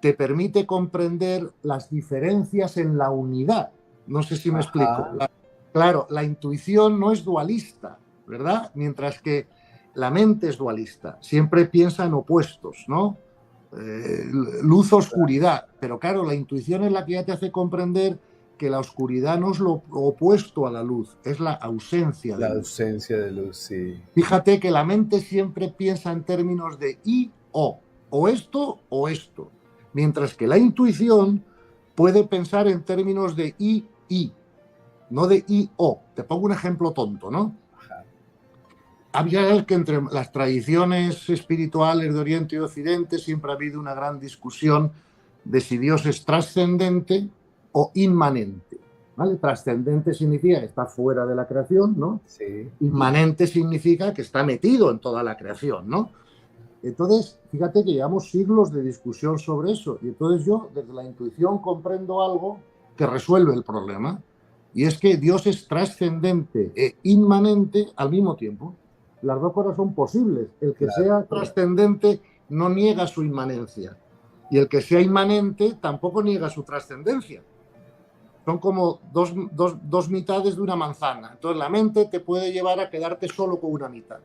te permite comprender las diferencias en la unidad. No sé si me explico. ajá, Claro, la intuición no es dualista, ¿verdad? Mientras que la mente es dualista, siempre piensa en opuestos, ¿no? Luz-oscuridad, pero claro, la intuición es la que ya te hace comprender que la oscuridad no es lo opuesto a la luz, es la ausencia la de luz. ausencia de luz, sí, Fíjate que la mente siempre piensa en términos de y o esto o esto, mientras que la intuición puede pensar en términos de y, no de y o. Te pongo un ejemplo tonto, ¿no? ajá, Había que entre las tradiciones espirituales de Oriente y Occidente siempre ha habido una gran discusión de si Dios es trascendente o inmanente. ¿Vale? Trascendente significa que está fuera de la creación, ¿no? sí, Inmanente significa que está metido en toda la creación, ¿no? Entonces, fíjate que llevamos siglos de discusión sobre eso. Y entonces yo, desde la intuición, comprendo algo que resuelve el problema. Y es que Dios es trascendente e inmanente al mismo tiempo. Las dos cosas son posibles. El que claro, sea trascendente no niega su inmanencia. Y el que sea inmanente tampoco niega su trascendencia. Son como dos mitades de una manzana. Entonces la mente te puede llevar a quedarte solo con una mitad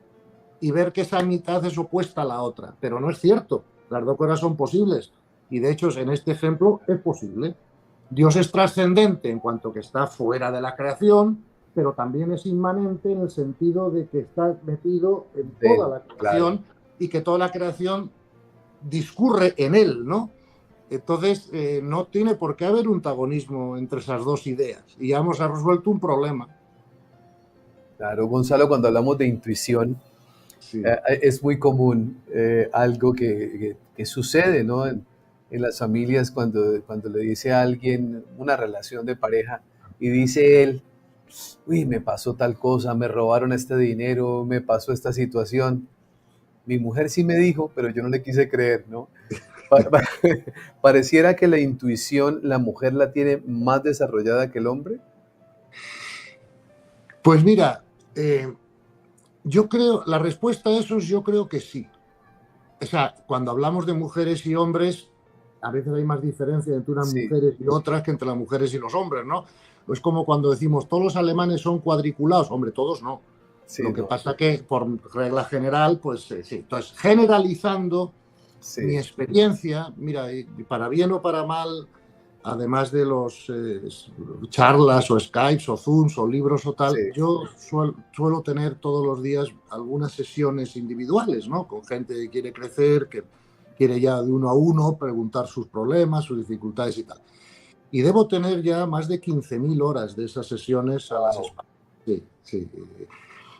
y ver que esa mitad es opuesta a la otra. Pero no es cierto. Las dos cosas son posibles. Y de hecho, en este ejemplo es posible. Dios es trascendente en cuanto que está fuera de la creación, pero también es inmanente en el sentido de que está metido en de toda él, la claro. creación y que toda la creación discurre en él, ¿no? Entonces, no tiene por qué haber un antagonismo entre esas dos ideas. Y ya hemos resuelto un problema. Claro, Gonzalo, cuando hablamos de intuición, Sí. es muy común algo que sucede, ¿no? En las familias cuando le dice a alguien una relación de pareja y dice él, uy, me pasó tal cosa, me robaron este dinero, me pasó esta situación. Mi mujer sí me dijo, pero yo no le quise creer, ¿no? Pa- pa- Pareciera que la intuición la mujer la tiene más desarrollada que el hombre. Pues mira, yo creo, la respuesta a eso es yo creo que sí. O sea, cuando hablamos de mujeres y hombres, a veces hay más diferencia entre unas Sí, mujeres y otras que entre las mujeres y los hombres, ¿no? Es como cuando decimos todos los alemanes son cuadriculados, hombre, todos no. Lo sí, que no, pasa que por regla general, pues sí. Entonces, generalizando mi sí, experiencia, mira, y para bien o para mal, además de los charlas o Skypes o Zooms o libros o sí, tal, yo suelo tener todos los días algunas sesiones individuales, ¿no? Con gente que quiere crecer, que quiere ya de uno a uno preguntar sus problemas, sus dificultades y tal. Y debo tener ya más de 15.000 horas de esas sesiones a las wow. espaldas. Sí, sí.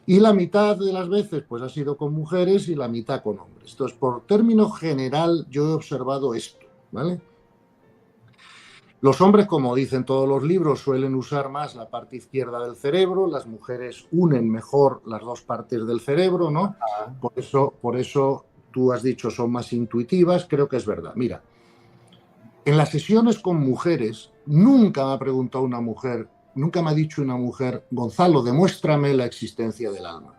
Y la mitad de las veces pues ha sido con mujeres y la mitad con hombres. Entonces, por término general, yo he observado esto, ¿vale? Los hombres, como dicen todos los libros, suelen usar más la parte izquierda del cerebro, las mujeres unen mejor las dos partes del cerebro, ¿no? Ah, Por eso tú has dicho son más intuitivas, creo que es verdad. Mira, en las sesiones con mujeres, nunca me ha preguntado una mujer, nunca me ha dicho una mujer, Gonzalo, demuéstrame la existencia del alma.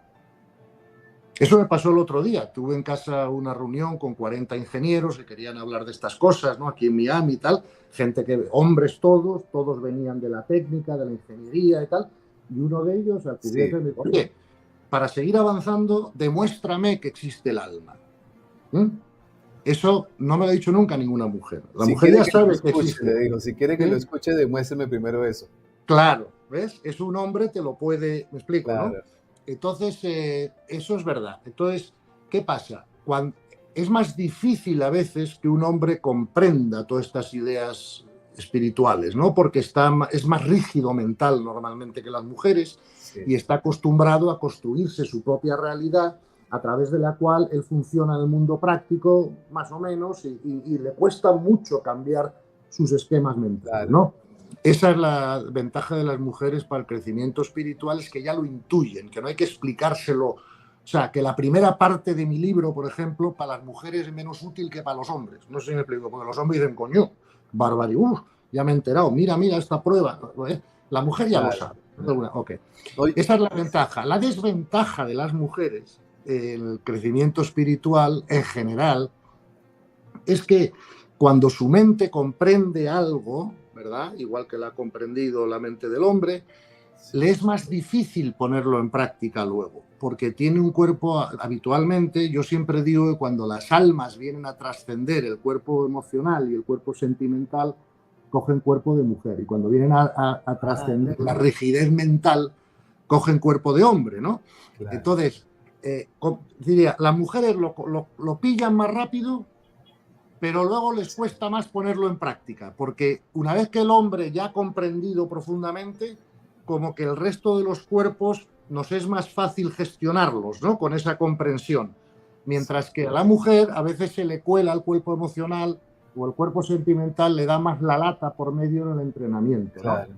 Eso me pasó el otro día. Tuve en casa una reunión con 40 ingenieros que querían hablar de estas cosas, ¿no? Aquí en Miami y tal. Gente que, hombres todos venían de la técnica, de la ingeniería y tal. Y uno de ellos, al sí, curioso, me dijo, oye, para seguir avanzando, demuéstrame que existe el alma. ¿Mm? Eso no me lo ha dicho nunca ninguna mujer. La si mujer quiere ya que lo sabe que escuche, le existe. digo, si quiere que lo ¿Sí? escuche, demuéstreme primero eso. Claro, ¿ves? Es un hombre, te lo puede, me explico, ¿no? Claro, Entonces, eso es verdad. Entonces, ¿qué pasa? es más difícil a veces que un hombre comprenda todas estas ideas espirituales, ¿no? Porque es más rígido mental normalmente que las mujeres Sí, y está acostumbrado a construirse su propia realidad a través de la cual él funciona en el mundo práctico, más o menos, y le cuesta mucho cambiar sus esquemas mentales, claro. ¿no? Esa es la ventaja de las mujeres para el crecimiento espiritual, es que ya lo intuyen, que no hay que explicárselo. O sea, que la primera parte de mi libro, por ejemplo, para las mujeres es menos útil que para los hombres. No sé si me explico, porque los hombres dicen, coño, barbaridad, ya me he enterado, mira esta prueba. La mujer ya lo Claro. sabe. Ok. Oye, Esa es la ventaja. La desventaja de las mujeres, el crecimiento espiritual en general, es que cuando su mente comprende algo, ¿verdad? Igual que la ha comprendido la mente del hombre, le es más difícil ponerlo en práctica luego, porque tiene un cuerpo habitualmente, yo siempre digo que cuando las almas vienen a trascender el cuerpo emocional y el cuerpo sentimental, cogen cuerpo de mujer, y cuando vienen a trascender la rigidez mental, cogen cuerpo de hombre, ¿no? claro. Entonces, diría, las mujeres lo pillan más rápido, pero luego les cuesta más ponerlo en práctica, porque una vez que el hombre ya ha comprendido profundamente, como que el resto de los cuerpos nos es más fácil gestionarlos, ¿no? Con esa comprensión. Mientras que a la mujer a veces se le cuela el cuerpo emocional o el cuerpo sentimental, le da más la lata por medio del entrenamiento, ¿no? Claro,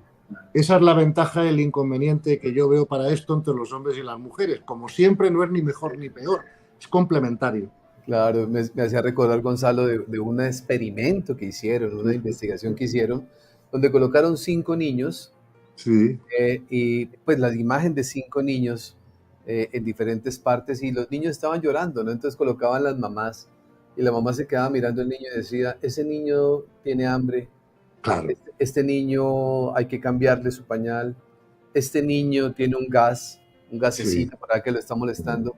Esa es la ventaja y el inconveniente que yo veo para esto entre los hombres y las mujeres. Como siempre, no es ni mejor ni peor, es complementario. claro. Me hacía recordar, Gonzalo, de un experimento que hicieron, una investigación que hicieron, donde colocaron 5 niños Sí, y pues la imagen de 5 niños en diferentes partes y los niños estaban llorando, ¿no? Entonces colocaban las mamás y la mamá se quedaba mirando al niño y decía, ese niño tiene hambre, claro. este niño hay que cambiarle su pañal, este niño tiene un Sí, gasecito para que lo está molestando.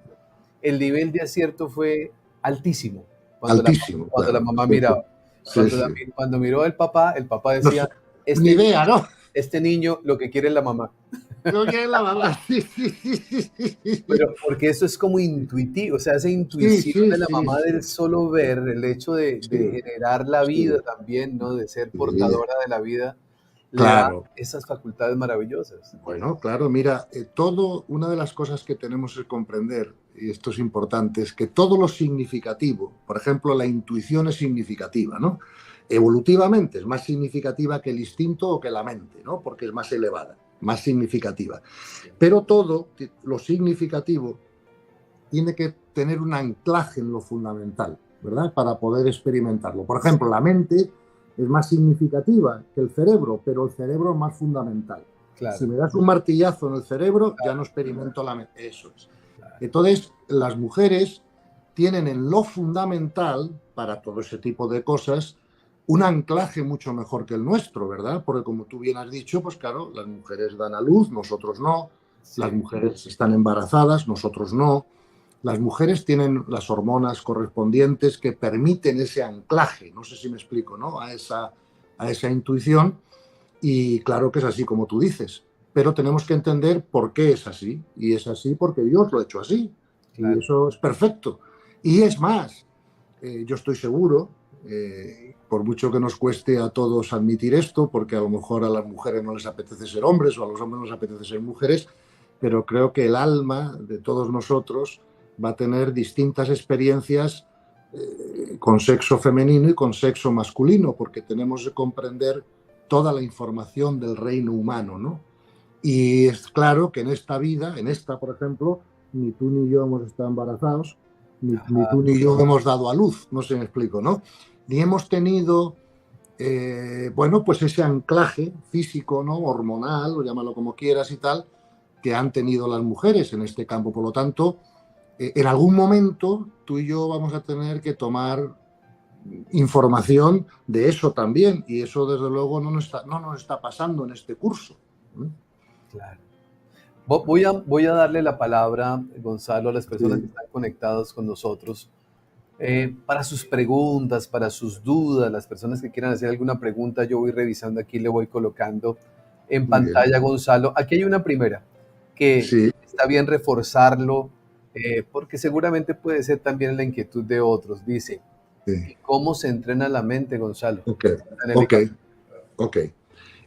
El nivel de acierto fue altísimo altísimo, cuando la claro. mamá Sí, miraba. sí, sí. Cuando miró el papá No sé, decía, ni este idea, niño, ¿no? este niño lo que quiere es la mamá. No quiere la mamá. Sí, sí, sí, sí. Pero porque eso es como intuitivo, o sea, esa Sí, intuición sí, de la sí, mamá sí. del solo ver, el hecho de Sí, generar la vida sí, también, ¿no? De ser sí. portadora de la vida, le da Claro. esas facultades maravillosas. Bueno, claro, mira, una de las cosas que tenemos que comprender, y esto es importante, es que todo lo significativo, por ejemplo, la intuición es significativa, ¿no? Evolutivamente es más significativa que el instinto o que la mente, ¿no? Porque es más elevada, más significativa. Sí, Pero todo lo significativo tiene que tener un anclaje en lo fundamental, ¿verdad? Para poder experimentarlo. Por sí, ejemplo, la mente es más significativa que el cerebro, pero el cerebro es más fundamental. Si claro, me das un martillazo en el cerebro, ya no experimento la mente. Eso es. claro, Entonces, las mujeres tienen en lo fundamental, para todo ese tipo de cosas, un anclaje mucho mejor que el nuestro, ¿verdad? Porque como tú bien has dicho, pues claro, las mujeres dan a luz, nosotros no, las sí, mujeres están embarazadas, nosotros no, las mujeres tienen las hormonas correspondientes que permiten ese anclaje, no sé si me explico, ¿no? A esa intuición, y claro que es así como tú dices, pero tenemos que entender por qué es así, y es así porque Dios lo ha hecho así, y claro. eso es perfecto. Y es más, yo estoy seguro, por mucho que nos cueste a todos admitir esto, porque a lo mejor a las mujeres no les apetece ser hombres o a los hombres no les apetece ser mujeres, pero creo que el alma de todos nosotros va a tener distintas experiencias con sexo femenino y con sexo masculino, porque tenemos que comprender toda la información del reino humano, ¿no? Y es claro que en esta vida, en esta, por ejemplo, ni tú ni yo hemos estado embarazados, ni Ajá, tú ni yo hemos dado a luz, no sé si me explico, ¿no? Ni hemos tenido, bueno, pues ese anclaje físico, ¿no? Hormonal, o llámalo como quieras y tal, que han tenido las mujeres en este campo. Por lo tanto, en algún momento tú y yo vamos a tener que tomar información de eso también, y eso desde luego no nos está pasando en este curso. claro. Voy a darle la palabra, Gonzalo, a las personas que Sí, están conectadas con nosotros para sus preguntas, para sus dudas, las personas que quieran hacer alguna pregunta, yo voy revisando aquí, le voy colocando en muy bien. pantalla, Gonzalo. Aquí hay una primera, que Sí, está bien reforzarlo. porque seguramente puede ser también la inquietud de otros. Dice, Sí. ¿cómo se entrena la mente, Gonzalo? Ok, ok, Angélica. ok.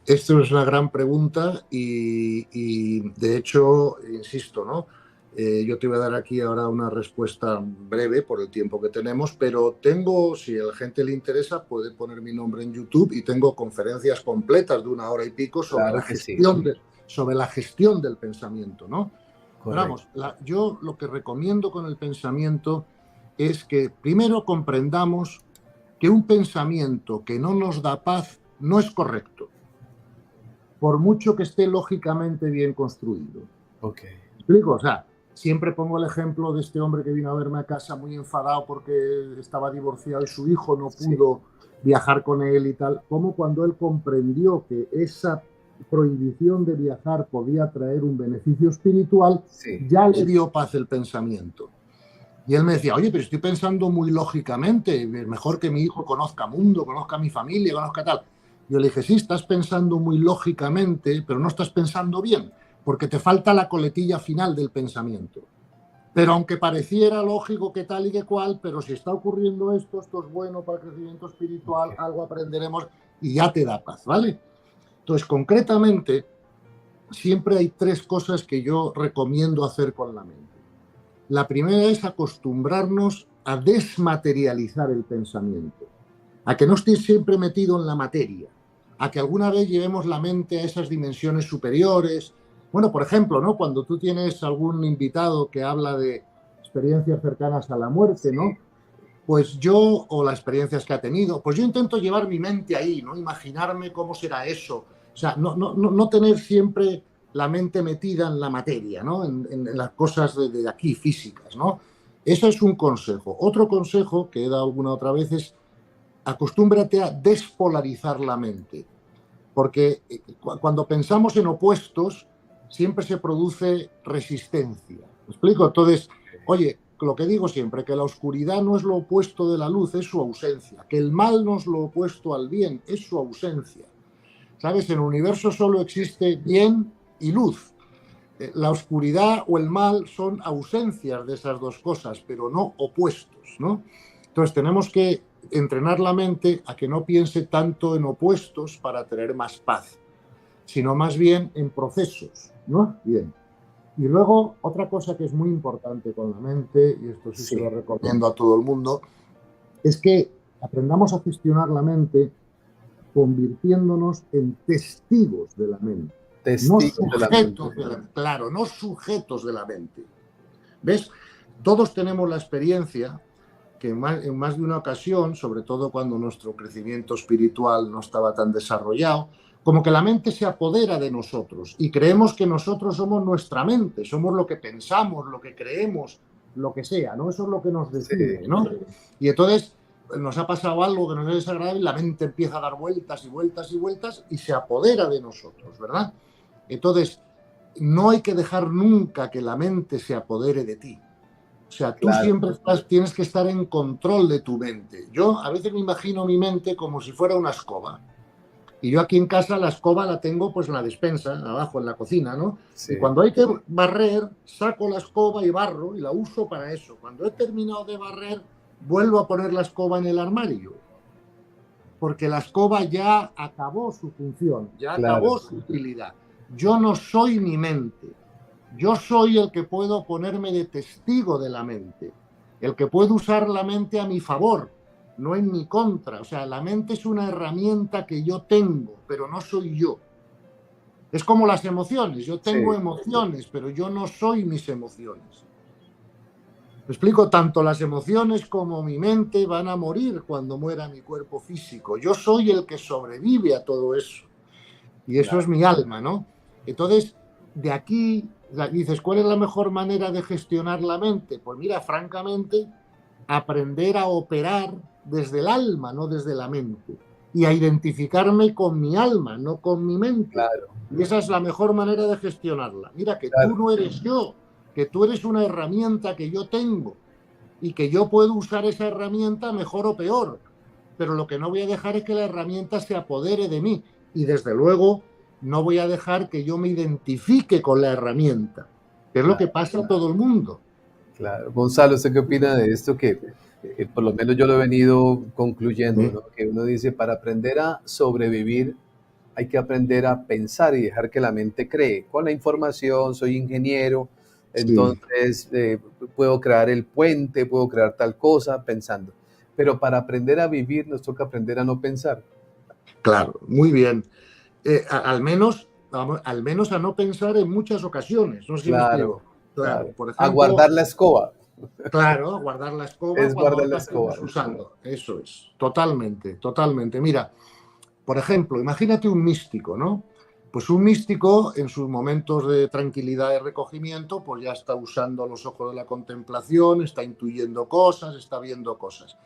Esto es una gran pregunta y, de hecho, insisto, ¿no? Yo te voy a dar aquí ahora una respuesta breve por el tiempo que tenemos, pero tengo, si a la gente le interesa, puede poner mi nombre en YouTube y tengo conferencias completas de 1 hora y pico Claro que sí, sobre la gestión del pensamiento, ¿no? Pero correcto. vamos, yo lo que recomiendo con el pensamiento es que primero comprendamos que un pensamiento que no nos da paz no es correcto, por mucho que esté lógicamente bien construido. Ok, ¿Me explico? O sea, siempre pongo el ejemplo de este hombre que vino a verme a casa muy enfadado porque estaba divorciado y su hijo no sí, pudo viajar con él y tal, como cuando él comprendió que esa prohibición de viajar podía traer un beneficio espiritual, sí, ya le dio paz el pensamiento. Y él me decía, oye, pero estoy pensando muy lógicamente, es mejor que mi hijo conozca mundo, conozca mi familia, conozca tal. Yo le dije, sí, estás pensando muy lógicamente, pero no estás pensando bien, porque te falta la coletilla final del pensamiento. Pero aunque pareciera lógico que tal y que cual, pero si está ocurriendo esto, esto es bueno para el crecimiento espiritual, ok, algo aprenderemos y ya te da paz, ¿vale? Entonces, concretamente, siempre hay 3 cosas que yo recomiendo hacer con la mente. La primera es acostumbrarnos a desmaterializar el pensamiento, a que no esté siempre metido en la materia, a que alguna vez llevemos la mente a esas dimensiones superiores. Bueno, por ejemplo, ¿no? Cuando tú tienes algún invitado que habla de experiencias cercanas a la muerte, sí, ¿no? Pues yo, o las experiencias que ha tenido, pues yo intento llevar mi mente ahí, ¿no? Imaginarme cómo será eso. O sea, no tener siempre la mente metida en la materia, ¿no? En las cosas de aquí, físicas, ¿no? Eso es un consejo. Otro consejo que he dado alguna otra vez es acostúmbrate a despolarizar la mente. Porque cuando pensamos en opuestos, siempre se produce resistencia. ¿Me explico? Entonces, oye, lo que digo siempre, que la oscuridad no es lo opuesto de la luz, es su ausencia. Que el mal no es lo opuesto al bien, es su ausencia. ¿Sabes? En el universo solo existe bien y luz. La oscuridad o el mal son ausencias de esas 2 cosas, pero no opuestos, ¿no? Entonces tenemos que entrenar la mente a que no piense tanto en opuestos para tener más paz, sino más bien en procesos, ¿no? Bien. Y luego, otra cosa que es muy importante con la mente, y esto sí se lo sí. recomiendo a todo el mundo, es que aprendamos a gestionar la mente convirtiéndonos en testigos de la mente, no Testigos de la mente. sujetos de la mente, claro, no sujetos de la mente. ¿Ves? Todos tenemos la experiencia que en más de una ocasión, sobre todo cuando nuestro crecimiento espiritual no estaba tan desarrollado, como que la mente se apodera de nosotros y creemos que nosotros somos nuestra mente, somos lo que pensamos, lo que creemos, lo que sea, ¿no? Eso es lo que nos Sí, define, ¿no? Y entonces nos ha pasado algo que nos es desagradable y la mente empieza a dar vueltas y vueltas y vueltas y se apodera de nosotros, ¿verdad? Entonces, no hay que dejar nunca que la mente se apodere de ti. O sea, tú claro. siempre tienes que estar en control de tu mente. Yo a veces me imagino mi mente como si fuera una escoba. Y yo aquí en casa la escoba la tengo pues en la despensa, abajo en la cocina, ¿no? Y Sí, cuando hay que barrer, saco la escoba y barro y la uso para eso. Cuando he terminado de barrer, vuelvo a poner la escoba en el armario. Porque la escoba ya acabó su función, ya claro, acabó su utilidad. Yo no soy mi mente. Yo soy el que puedo ponerme de testigo de la mente, el que puedo usar la mente a mi favor, no en mi contra. O sea, la mente es una herramienta que yo tengo, pero no soy yo. Es como las emociones. Yo tengo sí, emociones, pero yo no soy mis emociones. Me explico, tanto las emociones como mi mente van a morir cuando muera mi cuerpo físico. Yo soy el que sobrevive a todo eso. Y eso es claro. mi alma, ¿no? Entonces, de aquí dices, ¿cuál es la mejor manera de gestionar la mente? Pues mira, francamente, aprender a operar desde el alma, no desde la mente. Y a identificarme con mi alma, no con mi mente. Claro, Y esa es la mejor manera de gestionarla. Mira, que tú claro, no eres yo, que tú eres una herramienta que yo tengo y que yo puedo usar esa herramienta mejor o peor. Pero lo que no voy a dejar es que la herramienta se apodere de mí. Y desde luego no voy a dejar que yo me identifique con la herramienta, que es lo que claro. pasa a todo el mundo. Claro. Gonzalo, ¿usted qué opina de esto? Que por lo menos yo lo he venido concluyendo, ¿Mm? ¿no? Que uno dice, para aprender a sobrevivir hay que aprender a pensar y dejar que la mente cree. Con la información, soy ingeniero, Sí, entonces puedo crear el puente, puedo crear tal cosa pensando. Pero para aprender a vivir nos toca aprender a no pensar. claro, muy bien. Al menos, vamos, al menos a no pensar en muchas ocasiones, no sé si me Claro, explico. Claro, claro. por A ejemplo, guardar la escoba. claro, guardar la escoba Es cuando guardar no la la escoba. estemos usando, eso es, totalmente, totalmente. Mira, por ejemplo, imagínate un místico, ¿no? Pues un místico en sus momentos de tranquilidad y recogimiento, pues ya está usando los ojos de la contemplación, está intuyendo cosas, está viendo cosas.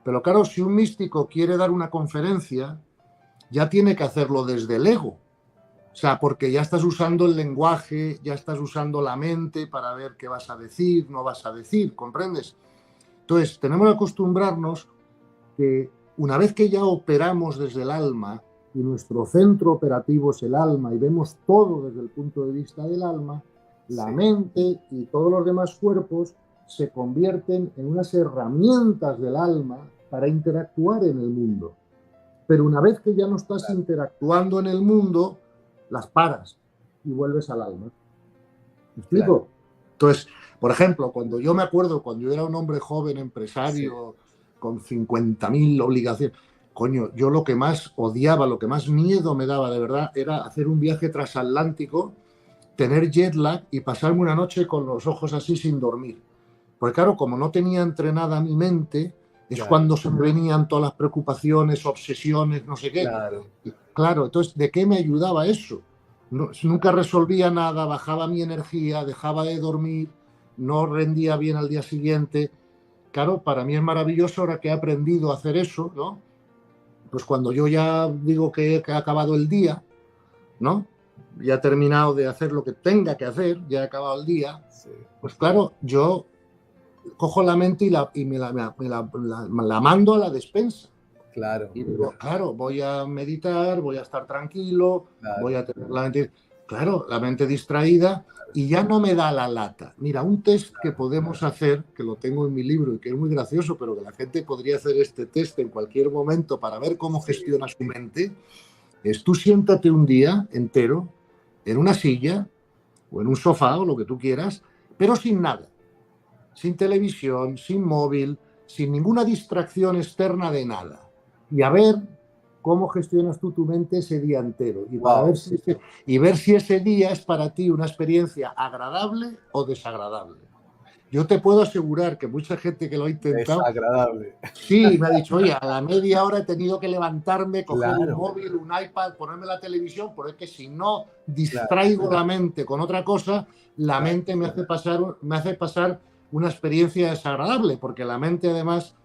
Pero claro, si un místico quiere dar una conferencia, ya tiene que hacerlo desde el ego. O sea, porque ya estás usando el lenguaje, ya estás usando la mente para ver qué vas a decir, no vas a decir, ¿comprendes? Entonces, tenemos que acostumbrarnos que una vez que ya operamos desde el alma y nuestro centro operativo es el alma y vemos todo desde el punto de vista del alma, la Sí, mente y todos los demás cuerpos se convierten en unas herramientas del alma para interactuar en el mundo. Pero una vez que ya no estás claro. interactuando en el mundo, las paras y vuelves al alma. ¿Me Claro. explico? Entonces, por ejemplo, cuando yo me acuerdo, cuando yo era un hombre joven, Sí, empresario, con 50.000 obligaciones, coño, yo lo que más odiaba, lo que más miedo me daba de verdad, era hacer un viaje transatlántico, tener jet lag y pasarme una noche con los ojos así sin dormir. Porque claro, como no tenía entrenada mi mente, es claro, cuando se me venían todas las preocupaciones, obsesiones, no sé qué. claro. Claro, entonces, ¿de qué me ayudaba eso? No, nunca resolvía nada, bajaba mi energía, dejaba de dormir, no rendía bien al día siguiente. Claro, para mí es maravilloso ahora que he aprendido a hacer eso, ¿no? Pues cuando yo ya digo que he acabado el día, ¿no? Ya he terminado de hacer lo que tenga que hacer, ya he acabado el día, Sí, pues claro, yo cojo la mente y la mando a la despensa. claro, Y digo, claro, voy a meditar, voy a estar tranquilo, voy claro. a tener la mente, claro, la mente distraída y ya no me da la lata. Mira, un test que podemos hacer, que lo tengo en mi libro y que es muy gracioso, pero que la gente podría hacer este test en cualquier momento para ver cómo Sí, gestiona su mente, es tú siéntate un día entero en una silla o en un sofá o lo que tú quieras, pero sin nada, sin televisión, sin móvil, sin ninguna distracción externa de nada. Y a ver cómo gestionas tú tu mente ese día entero y para ver wow, si ese día es para ti una experiencia agradable o desagradable. Yo te puedo asegurar que mucha gente que lo ha intentado, desagradable. sí, me ha dicho, oye, a la media hora he tenido que levantarme, coger un Claro, móvil, un iPad, ponerme la televisión, porque es que si no claro, distraigo la mente con otra cosa, la claro, mente me hace pasar una experiencia desagradable, porque la mente además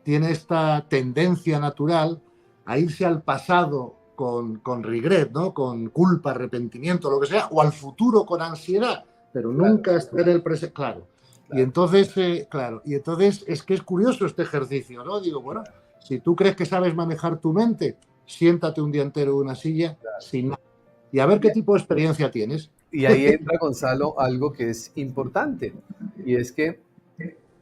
tiene esta tendencia natural a irse al pasado con regret, ¿no? Con culpa, arrepentimiento, lo que sea, o al futuro con ansiedad, pero claro, nunca estar en el presente, claro. Y claro, entonces, claro, y entonces es que es curioso este ejercicio, ¿no? Digo, bueno, claro, si tú crees que sabes manejar tu mente, siéntate un día entero en una silla claro. sin nada y a ver Y, qué tipo de experiencia tienes. y ahí entra, Gonzalo, algo que es importante, y es que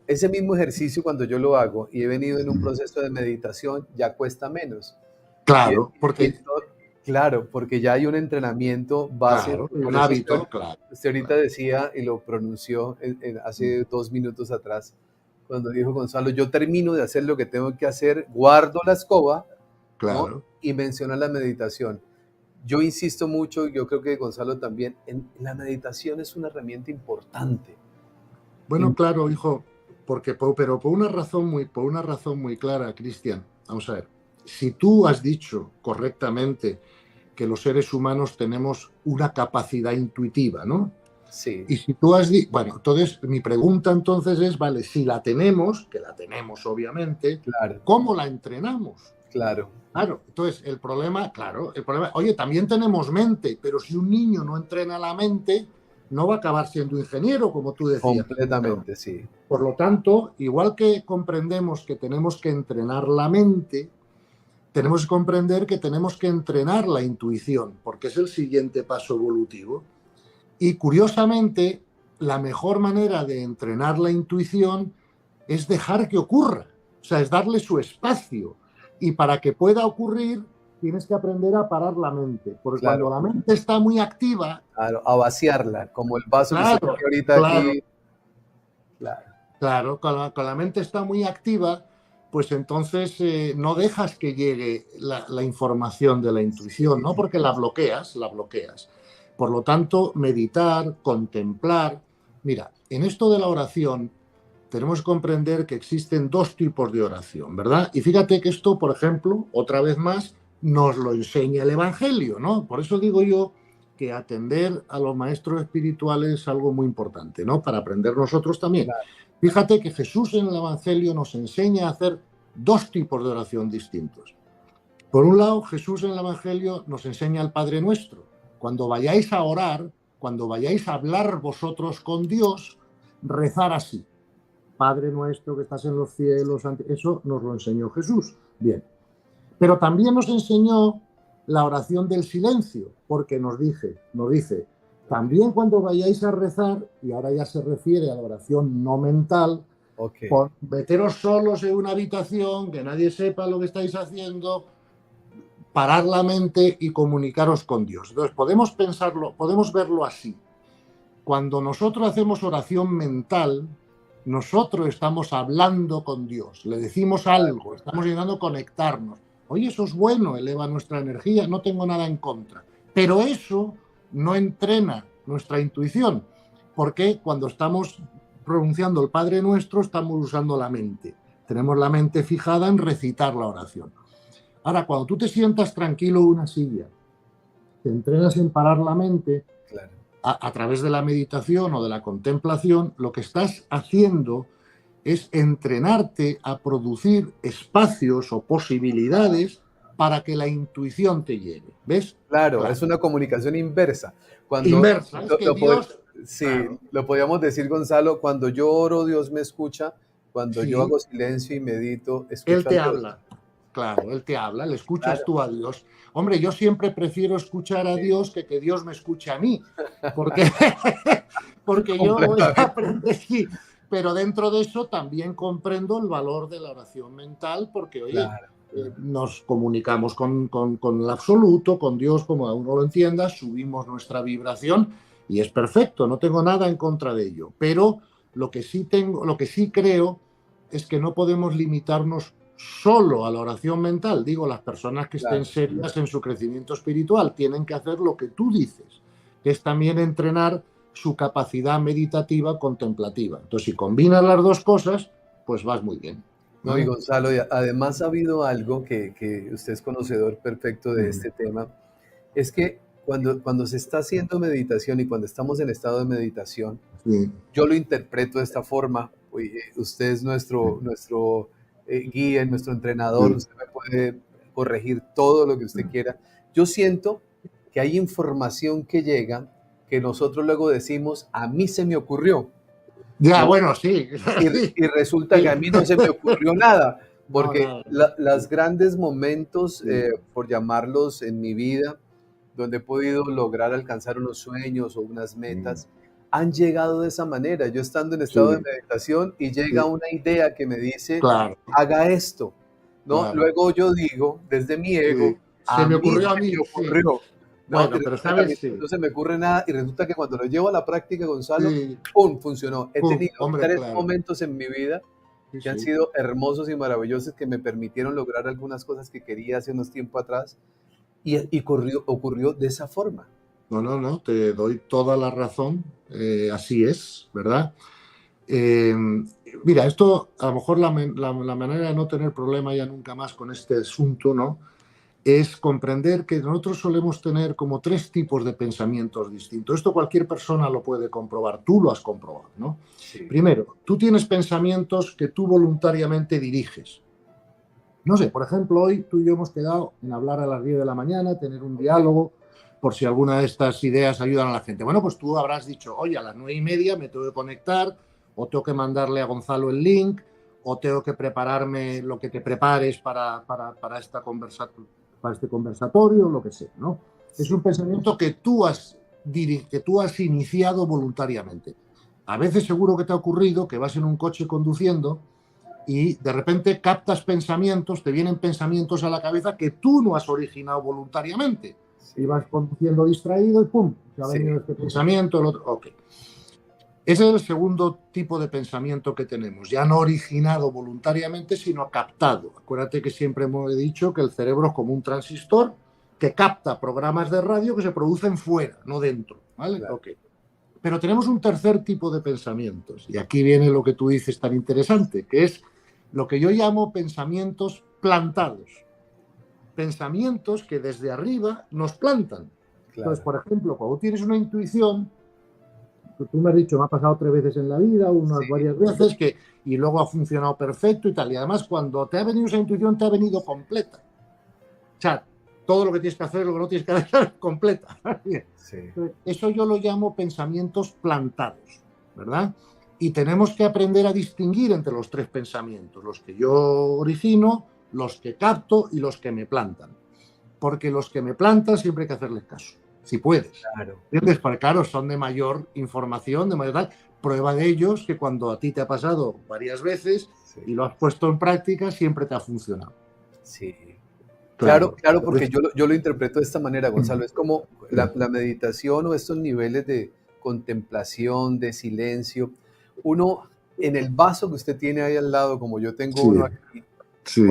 ese mismo ejercicio cuando yo lo hago y he venido en un proceso de meditación, ya cuesta menos. Y, Claro, y porque, claro, porque ya hay un entrenamiento base, claro, un por eso hábito, claro, usted ahorita claro, decía y lo pronunció hace 2 minutos atrás, cuando dijo Gonzalo, yo termino de hacer lo que tengo que hacer, guardo la escoba, ¿no? claro. Y menciona la meditación. Yo insisto mucho, yo creo que Gonzalo también, en la meditación es una herramienta importante. Bueno, claro, hijo, porque, pero por una razón muy clara, Cristian. Vamos a ver. Si tú has dicho correctamente que los seres humanos tenemos una capacidad intuitiva, ¿no? Sí, Y si tú has dicho, bueno, entonces mi pregunta entonces es, vale, si la tenemos, que la tenemos obviamente, claro, ¿cómo la entrenamos? claro, Claro, entonces el problema, claro, el problema, oye, también tenemos mente, pero si un niño no entrena la mente, no va a acabar siendo ingeniero, como tú decías. completamente, sí, Por lo tanto, igual que comprendemos que tenemos que entrenar la mente, tenemos que comprender que tenemos que entrenar la intuición, porque es el siguiente paso evolutivo. Y curiosamente, la mejor manera de entrenar la intuición es dejar que ocurra, o sea, es darle su espacio. Y para que pueda ocurrir, tienes que aprender a parar la mente, porque Claro, cuando la mente está muy activa, claro, a vaciarla, como el vaso que usted claro, tiene ahorita claro, aquí. Claro, claro, con la mente está muy activa, pues entonces no dejas que llegue la información de la intuición, ¿no? Porque la bloqueas, la bloqueas. Por lo tanto, meditar, contemplar. Mira, en esto de la oración tenemos que comprender que existen dos tipos de oración, ¿verdad? Y fíjate que esto, por ejemplo, otra vez más, nos lo enseña el Evangelio, ¿no? Por eso digo yo que atender a los maestros espirituales es algo muy importante, ¿no? Para aprender nosotros también. claro, Fíjate que Jesús en el Evangelio nos enseña a hacer dos tipos de oración distintos. Por un lado, Jesús en el Evangelio nos enseña el Padre Nuestro. Cuando vayáis a orar, cuando vayáis a hablar vosotros con Dios, rezar así. Padre nuestro que estás en los cielos, eso nos lo enseñó Jesús. Bien. Pero también nos enseñó la oración del silencio, porque nos dice, también cuando vayáis a rezar, y ahora ya se refiere a la oración no mental, ok, meteros solos en una habitación, que nadie sepa lo que estáis haciendo, parar la mente y comunicaros con Dios. Entonces podemos pensarlo, podemos verlo así. Cuando nosotros hacemos oración mental, nosotros estamos hablando con Dios, le decimos algo, estamos intentando conectarnos. Oye, eso es bueno, eleva nuestra energía, no tengo nada en contra. Pero eso no entrena nuestra intuición, porque cuando estamos pronunciando el Padre Nuestro, estamos usando la mente. Tenemos la mente fijada en recitar la oración. Ahora, cuando tú te sientas tranquilo en una silla, te entrenas en parar la mente, claro. a través de la meditación o de la contemplación, lo que estás haciendo es entrenarte a producir espacios o posibilidades para que la intuición te llegue. ¿Ves? Claro, Claro. es una comunicación inversa. Cuando Inversa, es que Dios, sí, claro, lo podríamos decir, Gonzalo, cuando yo oro, Dios me escucha. Cuando yo sí, hago silencio y medito, Él escucho a te Dios. habla. Claro, Él te habla, le escuchas Claro, tú a Dios. Hombre, yo siempre prefiero escuchar a sí, Dios que Dios me escuche a mí, porque, porque yo voy a completamente. aprender, sí, pero dentro de eso también comprendo el valor de la oración mental, porque, oye, Claro, nos comunicamos con el absoluto, con Dios, como a uno lo entienda, subimos nuestra vibración y es perfecto, no tengo nada en contra de ello. Pero lo que sí creo es que no podemos limitarnos solo a la oración mental. Digo, las personas que estén claro. serias en su crecimiento espiritual tienen que hacer lo que tú dices, que es también entrenar su capacidad meditativa contemplativa. Entonces, si combinas las dos cosas, pues vas muy bien. No, y ¿Vale? Gonzalo, además ha habido algo que usted es conocedor perfecto de Mm. este tema, es que cuando se está haciendo meditación y cuando estamos en estado de meditación, Sí. yo lo interpreto de esta forma. Oye, usted es nuestro guía, nuestro entrenador, Sí. usted me puede corregir todo lo que usted quiera. Yo siento que hay información que llega que nosotros luego decimos, a mí se me ocurrió, Ya, ¿no? bueno, sí. Sí. Y resulta que Sí. a mí no se me ocurrió nada, No, porque nada. las grandes momentos, Sí. por llamarlos en mi vida, donde he podido lograr alcanzar unos sueños o unas Mm. metas, han llegado de esa manera. Yo estando en estado de Sí. meditación y llega Sí. una idea que me dice, Claro, haga esto, ¿no? claro. Luego yo digo, desde mi Sí. ego, Se a me mí ocurrió a se me mí, sí. ocurrió, ¿no? Y Bueno, pero resulta que a mí sabes, sí. no se me ocurre nada y resulta que cuando lo llevo a la práctica, Gonzalo, Sí. ¡pum!, funcionó. He Uf, tenido hombre, tres claro. momentos en mi vida Sí, que han sí. sido hermosos y maravillosos que me permitieron lograr algunas cosas que quería hace unos tiempo atrás y ocurrió de esa forma. No, no, no, te doy toda la razón. Así es, ¿verdad? Eh, Mira, esto a lo mejor la manera de no tener problema ya nunca más con este asunto, ¿no? Es comprender que nosotros solemos tener como tres tipos de pensamientos distintos. Esto cualquier persona lo puede comprobar, tú lo has comprobado, ¿no? Sí, Primero, tú tienes pensamientos que tú voluntariamente diriges. No sé, por ejemplo, hoy tú y yo hemos quedado en hablar a las 10 de la mañana, tener un diálogo, por si alguna de estas ideas ayudan a la gente. Bueno, pues tú habrás dicho, oye, a las 9:30 me tengo que conectar, o tengo que mandarle a Gonzalo el link, o tengo que prepararme lo que te prepares para este conversatorio, lo que sea, ¿no? Es sí, un pensamiento que tú has iniciado voluntariamente. A veces seguro que te ha ocurrido que vas en un coche conduciendo y de repente captas pensamientos, te vienen pensamientos a la cabeza que tú no has originado voluntariamente. Sí, Y vas conduciendo distraído y ¡pum! Se ha sí, venido este pensamiento, el otro. Ok. Ese es el segundo tipo de pensamiento que tenemos, ya no originado voluntariamente, sino captado. Acuérdate que siempre hemos dicho que el cerebro es como un transistor que capta programas de radio que se producen fuera, no dentro. ¿Vale? claro, Ok. Pero tenemos un tercer tipo de pensamientos, y aquí viene lo que tú dices tan interesante, que es lo que yo llamo pensamientos plantados. Pensamientos que desde arriba nos plantan. Entonces, claro. por ejemplo, cuando tienes una intuición, tú me has dicho, me ha pasado 3 veces en la vida, unas Sí, varias veces, y luego ha funcionado perfecto y tal. Y además, cuando te ha venido esa intuición, te ha venido completa. O sea, todo lo que tienes que hacer, lo que no tienes que hacer, completa. sí, Eso yo lo llamo pensamientos plantados, ¿verdad? Y tenemos que aprender a distinguir entre los tres pensamientos, los que yo origino, los que capto y los que me plantan. Porque los que me plantan siempre hay que hacerles caso, si puedes. claro. ¿Entiendes? Porque claro, son de mayor información, de mayor tal. Prueba de ellos que cuando a ti te ha pasado varias veces Sí, y lo has puesto en práctica, siempre te ha funcionado. sí. Claro, Claro. claro, porque yo lo interpreto de esta manera, Gonzalo. Es como Sí, la meditación o estos niveles de contemplación, de silencio. Uno, en el vaso que usted tiene ahí al lado, como yo tengo uno sí, aquí, sí.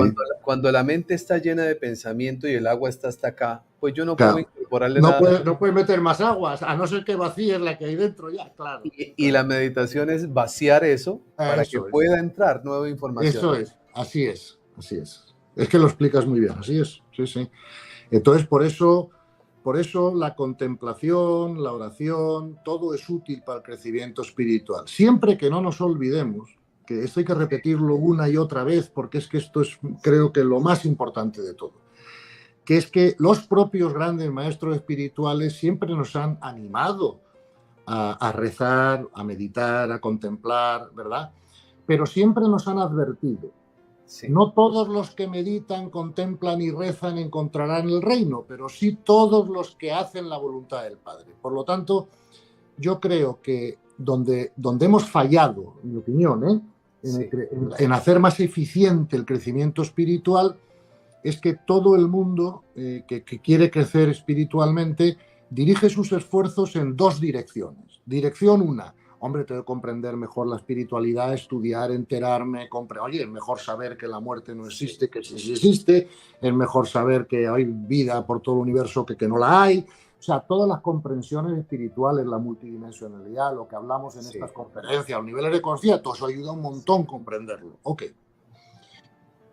cuando la mente está llena de pensamiento y el agua está hasta acá, pues yo no puedo Claro. incorporarle No nada. puedes, no puedes meter más aguas, a no ser que vacíes la que hay dentro ya, claro. Y Claro. la meditación es vaciar eso para que Eso es, pueda entrar nueva información. eso es, así es, así es. Es que lo explicas muy bien, así es, sí, sí. Entonces, por eso la contemplación, la oración, todo es útil para el crecimiento espiritual. Siempre que no nos olvidemos, que esto hay que repetirlo una y otra vez, porque es que esto es, creo que lo más importante de todo, que es que los propios grandes maestros espirituales siempre nos han animado a rezar, a meditar, a contemplar, ¿verdad? Pero siempre nos han advertido. Sí, No todos los que meditan, contemplan y rezan encontrarán el reino, pero sí todos los que hacen la voluntad del Padre. Por lo tanto, yo creo que donde hemos fallado, en mi opinión, sí, en hacer más eficiente el crecimiento espiritual, es que todo el mundo que quiere crecer espiritualmente dirige sus esfuerzos en dos direcciones. Dirección una, hombre, tengo que comprender mejor la espiritualidad, estudiar, enterarme, oye, es mejor saber que la muerte no sí, existe, que sí existe, es mejor saber que hay vida por todo el universo que no la hay. O sea, todas las comprensiones espirituales, la multidimensionalidad, lo que hablamos en estas sí. conferencias, los niveles de conciencia, todo eso ayuda un montón a comprenderlo. Ok.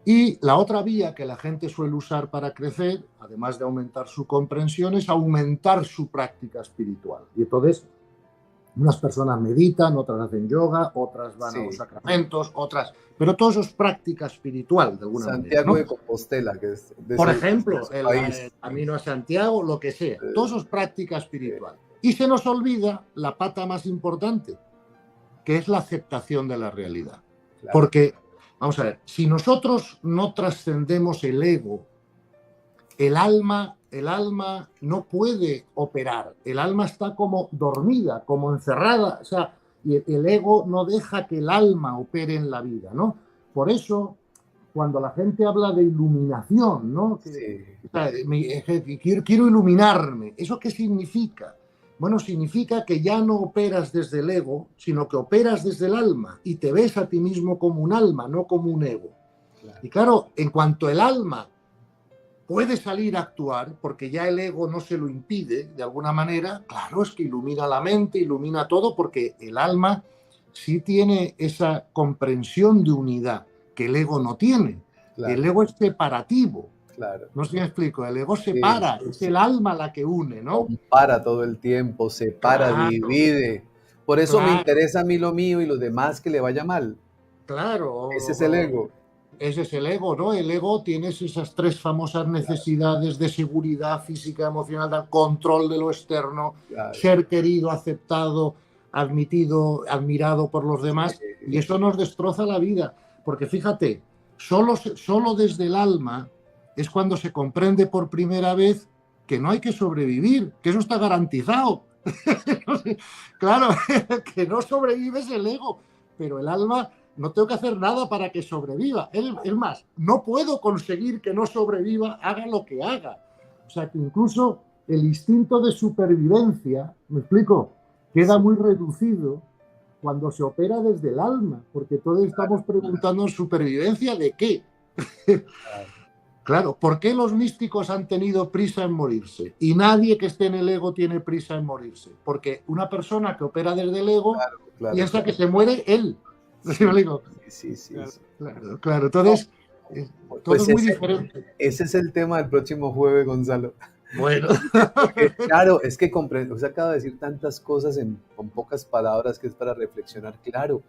Y la otra vía que la gente suele usar para crecer, además de aumentar su comprensión, es aumentar su práctica espiritual. Y entonces, unas personas meditan, otras hacen yoga, otras van a los Sí. sacramentos, otras... Pero todo eso es práctica espiritual, de alguna manera, Santiago ¿no? de Compostela, que es Por de ejemplo, su el país. camino a Santiago, lo que sea. Todo Eh, eso es práctica eh, espiritual. Y se nos olvida la pata más importante, que es la aceptación de la realidad. claro, Porque, vamos a ver, si nosotros no trascendemos el ego, el alma no puede operar, el alma está como dormida, como encerrada, o sea, y el ego no deja que el alma opere en la vida, ¿no? Por eso, cuando la gente habla de iluminación, ¿no? sí, O sea, quiero iluminarme, ¿eso qué significa? Bueno, significa que ya no operas desde el ego, sino que operas desde el alma y te ves a ti mismo como un alma, no como un ego. claro. Y claro, en cuanto el alma puede salir a actuar, porque ya el ego no se lo impide de alguna manera, claro, es que ilumina la mente, ilumina todo, porque el alma sí tiene esa comprensión de unidad que el ego no tiene. El Claro, ego es separativo. claro. No sé si me explico, el ego Sí, separa, es el alma la que une, ¿no? compara todo el tiempo, separa, Claro, divide. Por eso me claro, interesa a mí lo mío y los demás que le vaya mal. Ese es el claro. ego. Ese es el ego, ¿no? El ego tiene esas tres famosas necesidades de seguridad física, emocional, control de lo externo, Claro. ser querido, aceptado, admitido, admirado por los Sí, demás, y eso nos destroza la vida. Porque fíjate, solo desde el alma es cuando se comprende por primera vez que no hay que sobrevivir, que eso está garantizado, Claro, que no sobrevive es el ego, pero el alma no tengo que hacer nada para que sobreviva. Es más, no puedo conseguir que no sobreviva, haga lo que haga. O sea que incluso el instinto de supervivencia, ¿me explico? Queda muy reducido cuando se opera desde el alma, porque todos estamos preguntando supervivencia de qué. Claro, ¿por qué los místicos han tenido prisa en morirse? Y nadie que esté en el ego tiene prisa en morirse. Porque una persona que opera desde el ego piensa que se muere él. ¿Sí me digo? Sí. Claro. Entonces, todo Pues es muy diferente. Ese es el tema del próximo jueves, Gonzalo. Bueno. Porque, claro, es que usted acaba de decir tantas cosas con pocas palabras que es para reflexionar. Claro,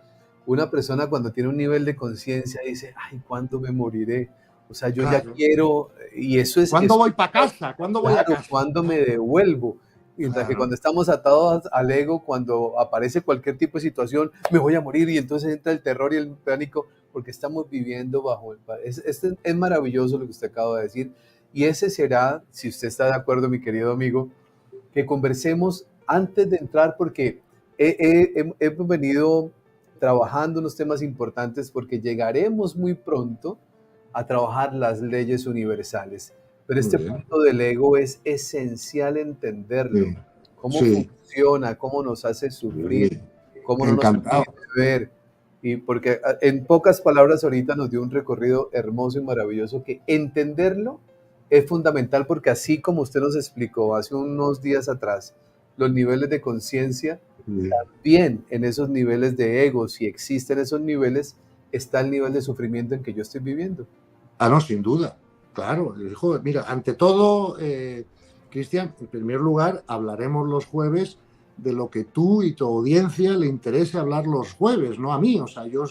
una persona cuando tiene un nivel de conciencia dice, ay, ¿cuándo me moriré? O sea, yo ya quiero, y eso es... ¿Cuándo voy para casa? ¿Cuándo voy a casa? ¿Cuándo me devuelvo? Mientras que cuando estamos atados al ego, cuando aparece cualquier tipo de situación, me voy a morir, y entonces entra el terror y el pánico, porque estamos viviendo bajo es maravilloso lo que usted acaba de decir, y ese será, si usted está de acuerdo, mi querido amigo, que conversemos antes de entrar, porque hemos venido trabajando unos temas importantes, porque llegaremos muy pronto a trabajar las leyes universales. Pero este punto del ego es esencial entenderlo. Cómo funciona, cómo nos hace sufrir, cómo no nos permite ver. Y porque en pocas palabras ahorita nos dio un recorrido hermoso y maravilloso que entenderlo es fundamental, porque así como usted nos explicó hace unos días atrás, los niveles de conciencia, también en esos niveles de ego, si existen esos niveles, está el nivel de sufrimiento en que yo estoy viviendo. No, sin duda. Claro. Mira, ante todo, Cristian, en primer lugar, hablaremos los jueves de lo que tú y tu audiencia le interese hablar los jueves, no a mí. O sea, yo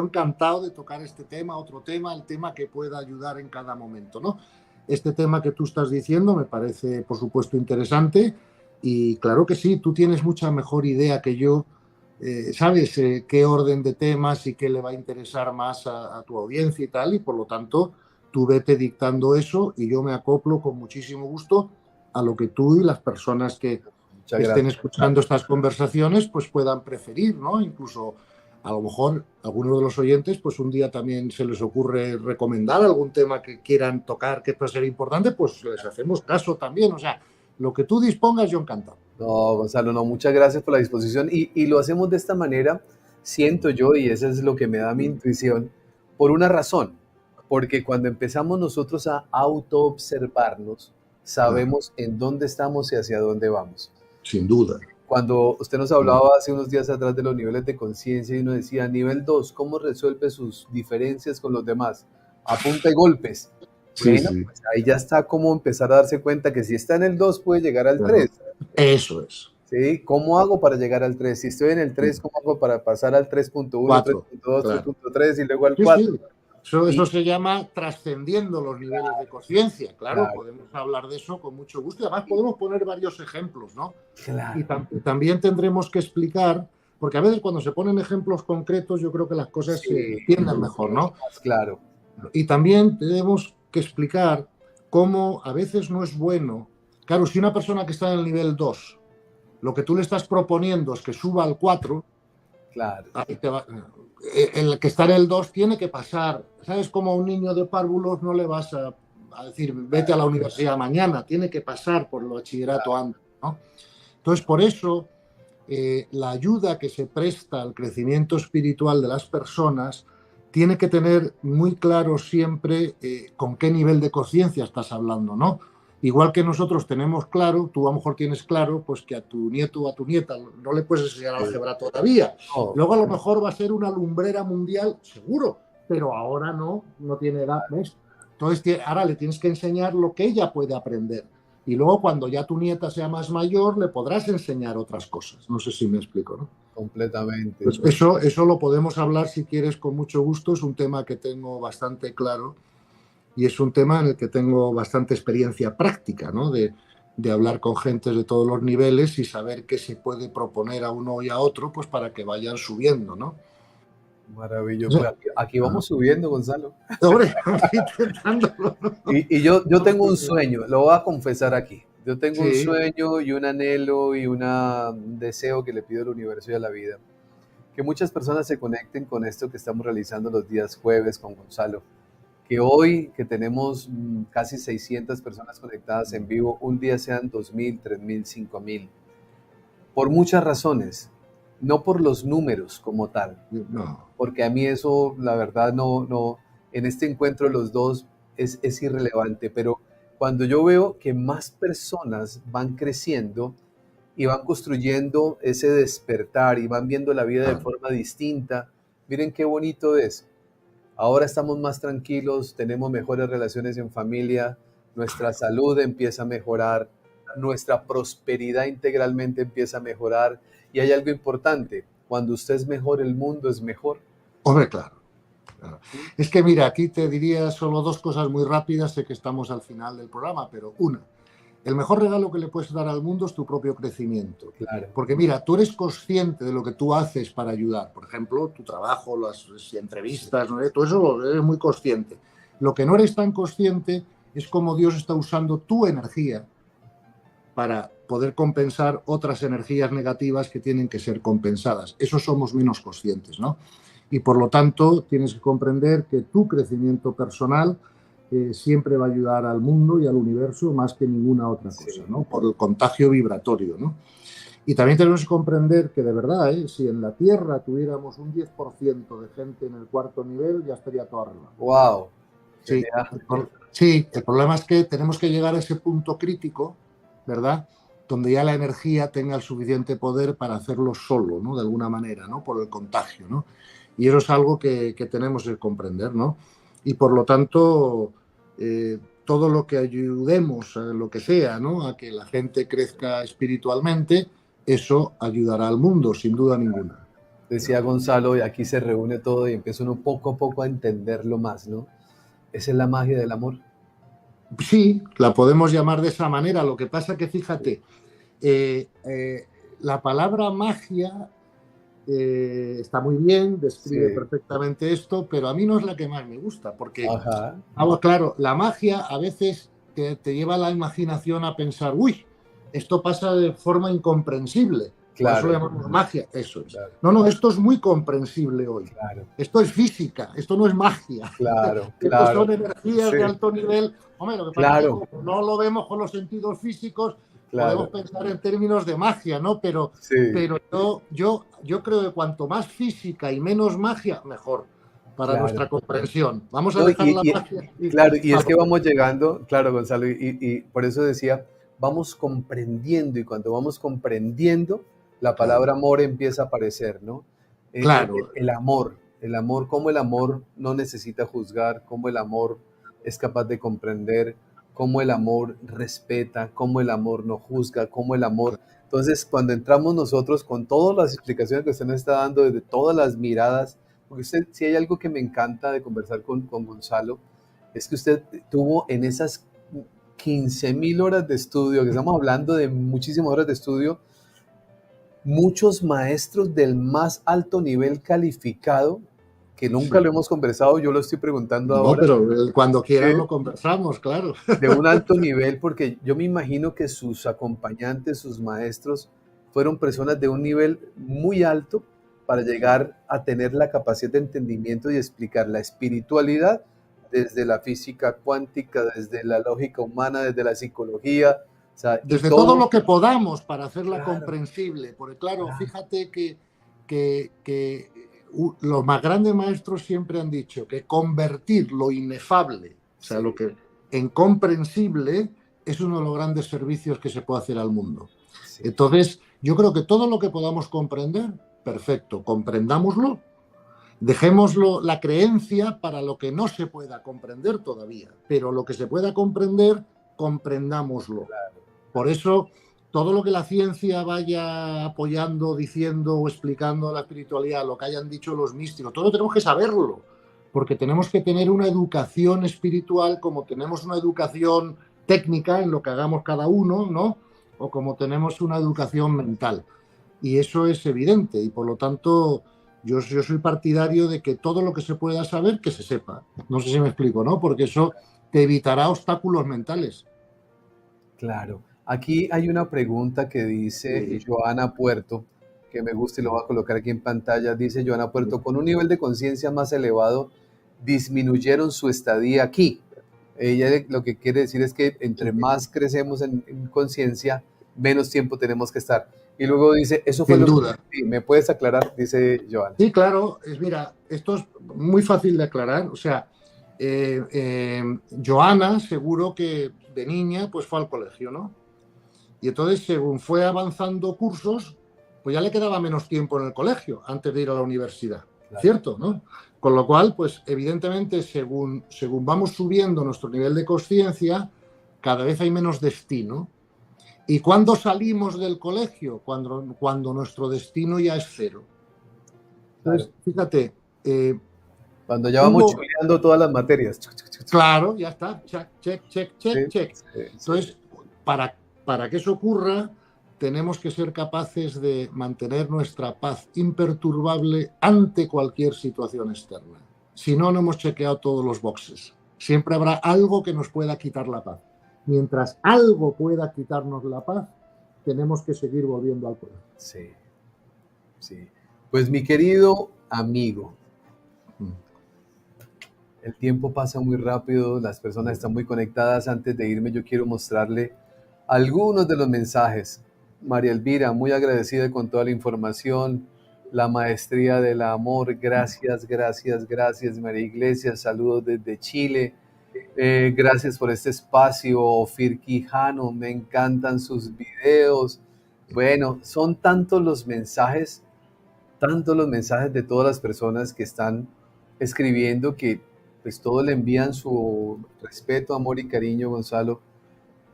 encantado de tocar este tema, otro tema, el tema que pueda ayudar en cada momento, ¿no? Este tema que tú estás diciendo me parece, por supuesto, interesante, y claro que sí, tú tienes mucha mejor idea que yo. Sabes qué orden de temas y qué le va a interesar más a tu audiencia y tal, y por lo tanto tú vete dictando eso y yo me acoplo con muchísimo gusto a lo que tú y las personas que estén escuchando estas conversaciones pues puedan preferir, ¿no? Incluso a lo mejor algunos de los oyentes pues un día también se les ocurre recomendar algún tema que quieran tocar que pueda ser importante, pues les hacemos caso también. O sea, lo que tú dispongas, yo encantado. No, Gonzalo, no, muchas gracias por la disposición, y lo hacemos de esta manera, siento yo, y eso es lo que me da mi intuición, por una razón, porque cuando empezamos nosotros a autoobservarnos, sabemos en dónde estamos y hacia dónde vamos. Sin duda. Cuando usted nos hablaba hace unos días atrás de los niveles de conciencia y uno decía, nivel 2, ¿cómo resuelve sus diferencias con los demás? A punta de golpes. Bueno, pues ahí ya está como empezar a darse cuenta que si está en el 2 puede llegar al 3. Eso es. ¿Sí? ¿Cómo hago para llegar al 3? Si estoy en el 3, ¿cómo hago para pasar al 3.1, 3.2, 3.3 y luego al 4? Eso se llama trascendiendo los niveles de conciencia. Claro, podemos hablar de eso con mucho gusto, y además podemos poner varios ejemplos, ¿no? Claro. Y también tendremos que explicar, porque a veces cuando se ponen ejemplos concretos yo creo que las cosas se entienden mejor, ¿no? Claro. Y también tenemos que explicar cómo a veces no es bueno. Claro, si una persona que está en el nivel 2, lo que tú le estás proponiendo es que suba al 4, claro, el que está en el 2 tiene que pasar. ¿Sabes? Como a un niño de párvulos no le vas a decir vete a la universidad mañana, tiene que pasar por el bachillerato antes, ¿no? Entonces, por eso la ayuda que se presta al crecimiento espiritual de las personas tiene que tener muy claro siempre con qué nivel de conciencia estás hablando, ¿no? Igual que nosotros tenemos claro, tú a lo mejor tienes claro, pues que a tu nieto o a tu nieta no le puedes enseñar álgebra todavía. Luego a lo mejor va a ser una lumbrera mundial, seguro, pero ahora no tiene edad, ¿ves? Entonces ahora le tienes que enseñar lo que ella puede aprender. Y luego cuando ya tu nieta sea más mayor, le podrás enseñar otras cosas. No sé si me explico, ¿no? Completamente. Pues eso lo podemos hablar si quieres con mucho gusto. Es un tema que tengo bastante claro y es un tema en el que tengo bastante experiencia práctica, ¿no? De hablar con gentes de todos los niveles y saber qué se puede proponer a uno y a otro, pues para que vayan subiendo, ¿no? Maravilloso. Aquí vamos subiendo, Gonzalo. Hombre, intentándolo, ¿no? Y yo tengo un sueño, lo voy a confesar aquí. Yo tengo un Sí, sueño y un anhelo y un deseo que le pido al universo y a la vida. Que muchas personas se conecten con esto que estamos realizando los días jueves con Gonzalo. Que hoy, que tenemos casi 600 personas conectadas en vivo, un día sean 2.000, 3.000, 5.000. Por muchas razones, no por los números como tal, no. porque a mí eso, la verdad, no, en este encuentro los dos es irrelevante, pero cuando yo veo que más personas van creciendo y van construyendo ese despertar y van viendo la vida de forma distinta, miren qué bonito es. Ahora estamos más tranquilos, tenemos mejores relaciones en familia, nuestra salud empieza a mejorar, nuestra prosperidad integralmente empieza a mejorar y hay algo importante, cuando usted es mejor, el mundo es mejor. Hombre, claro. Claro. Es que mira, aquí te diría solo dos cosas muy rápidas, sé que estamos al final del programa, pero una, el mejor regalo que le puedes dar al mundo es tu propio crecimiento. Claro, Porque mira, tú eres consciente de lo que tú haces para ayudar. Por ejemplo, tu trabajo, las sí, entrevistas, ¿no? Todo eso eres muy consciente. Lo que no eres tan consciente es cómo Dios está usando tu energía para poder compensar otras energías negativas que tienen que ser compensadas. Eso somos menos conscientes, ¿no? Y por lo tanto tienes que comprender que tu crecimiento personal siempre va a ayudar al mundo y al universo más que ninguna otra cosa, sí. ¿no? Por el contagio vibratorio, ¿no? Y también tenemos que comprender que de verdad, si en la Tierra tuviéramos un 10% de gente en el cuarto nivel, ya estaría todo arreglado. Wow, Sí, sería, sí, el problema es que tenemos que llegar a ese punto crítico, ¿verdad? Donde ya la energía tenga el suficiente poder para hacerlo solo, ¿no? De alguna manera, ¿no? Por el contagio, ¿no? Y eso es algo que tenemos que comprender, ¿no? Y por lo tanto, todo lo que ayudemos, a lo que sea, ¿no? A que la gente crezca espiritualmente, eso ayudará al mundo, sin duda ninguna. decía Gonzalo, y aquí se reúne todo y empieza uno poco a poco a entenderlo más, ¿no? Esa es la magia del amor. Sí, la podemos llamar de esa manera. Lo que pasa que, Sí. fíjate, la palabra magia está muy bien, describe Sí, perfectamente esto, pero a mí no es la que más me gusta, porque, ajá, claro, la magia a veces te lleva la imaginación a pensar, uy, esto pasa de forma incomprensible, por eso lo claro, llamamos magia, eso es. claro, No, no, esto es muy comprensible hoy. claro, Esto es física, esto no es magia. claro, Estos claro, son energías sí, de alto nivel. Hombre, lo que pasa es que claro, como no lo vemos con los sentidos físicos, podemos claro, pensar en términos de magia, ¿no? sí, Pero yo creo que cuanto más física y menos magia, mejor para nuestra claro. comprensión. Vamos a No, dejar la magia aquí claro, y es para que vamos llegando, claro, Gonzalo, y por eso decía, vamos comprendiendo, y cuando vamos comprendiendo, la claro, palabra amor empieza a aparecer, ¿no? claro, El amor, cómo el amor no necesita juzgar, cómo el amor es capaz de comprender, cómo el amor respeta, cómo el amor no juzga, cómo el amor. Entonces, cuando entramos nosotros con todas las explicaciones que usted nos está dando, desde todas las miradas, porque usted, si hay algo que me encanta de conversar con Gonzalo, es que usted tuvo en esas 15.000 horas de estudio, que estamos hablando de muchísimas horas de estudio, muchos maestros del más alto nivel calificado, que nunca sí. lo hemos conversado, yo lo estoy preguntando No, ahora, pero cuando quieran ¿sí? lo conversamos, claro. De un alto nivel, porque yo me imagino que sus acompañantes, sus maestros, fueron personas de un nivel muy alto para Sí. llegar a tener la capacidad de entendimiento y explicar la espiritualidad desde la física cuántica, desde la lógica humana, desde la psicología, o sea, y Desde todo todo, lo que podamos para hacerla claro, comprensible, porque claro, claro, fíjate que los más grandes maestros siempre han dicho que convertir lo inefable, o sea, lo sí, que en comprensible es uno de los grandes servicios que se puede hacer al mundo. sí, Entonces, yo creo que todo lo que podamos comprender, perfecto, comprendámoslo, dejémoslo la creencia para lo que no se pueda comprender todavía, pero lo que se pueda comprender, comprendámoslo. Por eso, todo lo que la ciencia vaya apoyando, diciendo o explicando la espiritualidad, lo que hayan dicho los místicos, todo tenemos que saberlo, porque tenemos que tener una educación espiritual como tenemos una educación técnica en lo que hagamos cada uno, ¿no? O como tenemos una educación mental. Y eso es evidente, y por lo tanto, yo soy partidario de que todo lo que se pueda saber, que se sepa. No sé si me explico, ¿no? Porque eso te evitará obstáculos mentales. claro. Aquí hay una pregunta que dice Sí, Joana Puerto, que me gusta y lo voy a colocar aquí en pantalla. Dice Joana sí, Puerto, con un nivel de conciencia más elevado, disminuyeron su estadía aquí. Ella lo que quiere decir es que entre sí. más crecemos en conciencia, menos tiempo tenemos que estar. Y luego dice, eso fue Sin lo que... duda. Sí, ¿me puedes aclarar? Dice Joana. Sí, claro, mira, esto es muy fácil de aclarar. O sea, Joana seguro que de niña pues fue al colegio, ¿no? Y entonces, según fue avanzando cursos, pues ya le quedaba menos tiempo en el colegio antes de ir a la universidad, Claro. ¿cierto? ¿No? Con lo cual, pues evidentemente, según vamos subiendo nuestro nivel de conciencia, cada vez hay menos destino. ¿Y cuándo salimos del colegio? Cuando nuestro destino ya es cero. Claro. Entonces, fíjate, Cuando ya vamos hubo, chuleando todas las materias. claro, ya está, check, check, check, Sí, check, check. sí, sí. Entonces, para que eso ocurra, tenemos que ser capaces de mantener nuestra paz imperturbable ante cualquier situación externa. Si no, no hemos chequeado todos los boxes. Siempre habrá algo que nos pueda quitar la paz. Mientras algo pueda quitarnos la paz, tenemos que seguir volviendo al poder. Sí, sí. Pues mi querido amigo, el tiempo pasa muy rápido, las personas están muy conectadas. Antes de irme, yo quiero mostrarle algunos de los mensajes. María Elvira, muy agradecida con toda la información, la maestría del amor. Gracias, gracias, gracias. María Iglesias, saludos desde Chile. Gracias por este espacio, Ofir Quijano, me encantan sus videos. Bueno, son tantos los mensajes de todas las personas que están escribiendo que pues todos le envían su respeto, amor y cariño, Gonzalo.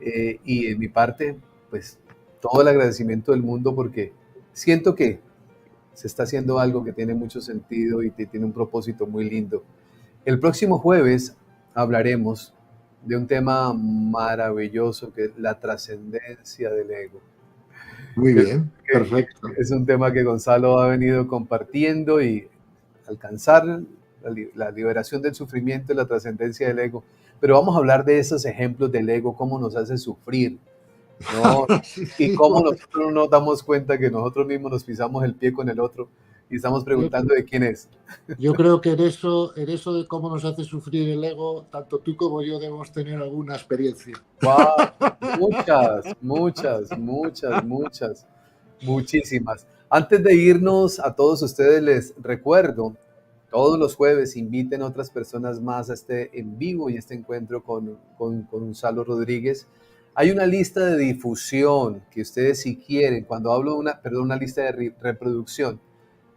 Y en mi parte, pues todo el agradecimiento del mundo porque siento que se está haciendo algo que tiene mucho sentido y que tiene un propósito muy lindo. El próximo jueves hablaremos de un tema maravilloso que es la trascendencia del ego. Muy Que- bien, que perfecto. es un tema que Gonzalo ha venido compartiendo y alcanzar la liberación del sufrimiento y la trascendencia del ego. Pero vamos a hablar de esos ejemplos del ego, cómo nos hace sufrir, ¿no? Sí, Y sí, cómo bueno, nosotros no nos damos cuenta que nosotros mismos nos pisamos el pie con el otro y estamos yo, preguntando de quién es. Yo creo que en eso de cómo nos hace sufrir el ego, tanto tú como yo debemos tener alguna experiencia. ¡Wow! Muchas, muchas, muchas, muchas, muchísimas. Antes de irnos, a todos ustedes les recuerdo, todos los jueves inviten a otras personas más a este en vivo y este encuentro con Gonzalo Rodríguez. Hay una lista de difusión que ustedes si quieren, cuando hablo de una lista de reproducción,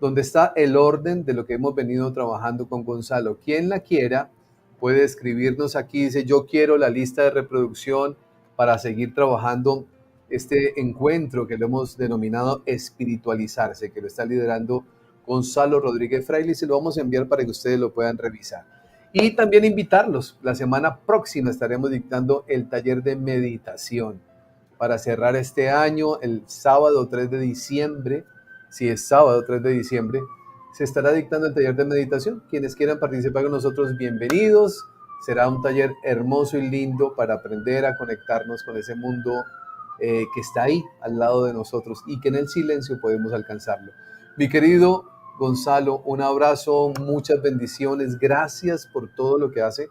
donde está el orden de lo que hemos venido trabajando con Gonzalo. Quien la quiera puede escribirnos aquí, dice yo quiero la lista de reproducción para seguir trabajando este encuentro que lo hemos denominado espiritualizarse, que lo está liderando Gonzalo Rodríguez Fraile y se lo vamos a enviar para que ustedes lo puedan revisar. Y también invitarlos, la semana próxima estaremos dictando el taller de meditación para cerrar este año el sábado 3 de diciembre, si es sábado 3 de diciembre, se estará dictando el taller de meditación. Quienes quieran participar con nosotros, bienvenidos. Será un taller hermoso y lindo para aprender a conectarnos con ese mundo que está ahí al lado de nosotros y que en el silencio podemos alcanzarlo. Mi querido Gonzalo, un abrazo, muchas bendiciones, gracias por todo lo que hace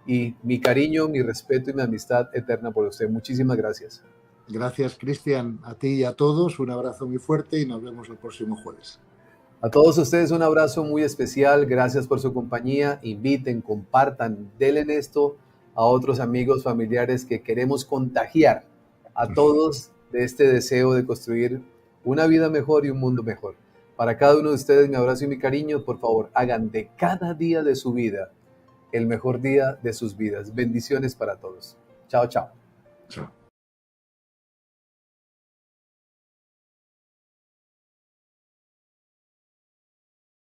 y mi cariño, mi respeto y mi amistad eterna por usted. Muchísimas gracias. Gracias, Cristian, a ti y a todos. Un abrazo muy fuerte y nos vemos el próximo jueves. A todos ustedes un abrazo muy especial, gracias por su compañía, inviten, compartan, denle esto a otros amigos, familiares que queremos contagiar a todos de este deseo de construir una vida mejor y un mundo mejor. Para cada uno de ustedes mi abrazo y mi cariño, por favor, hagan de cada día de su vida el mejor día de sus vidas. Bendiciones para todos. Chao, chao. Chao.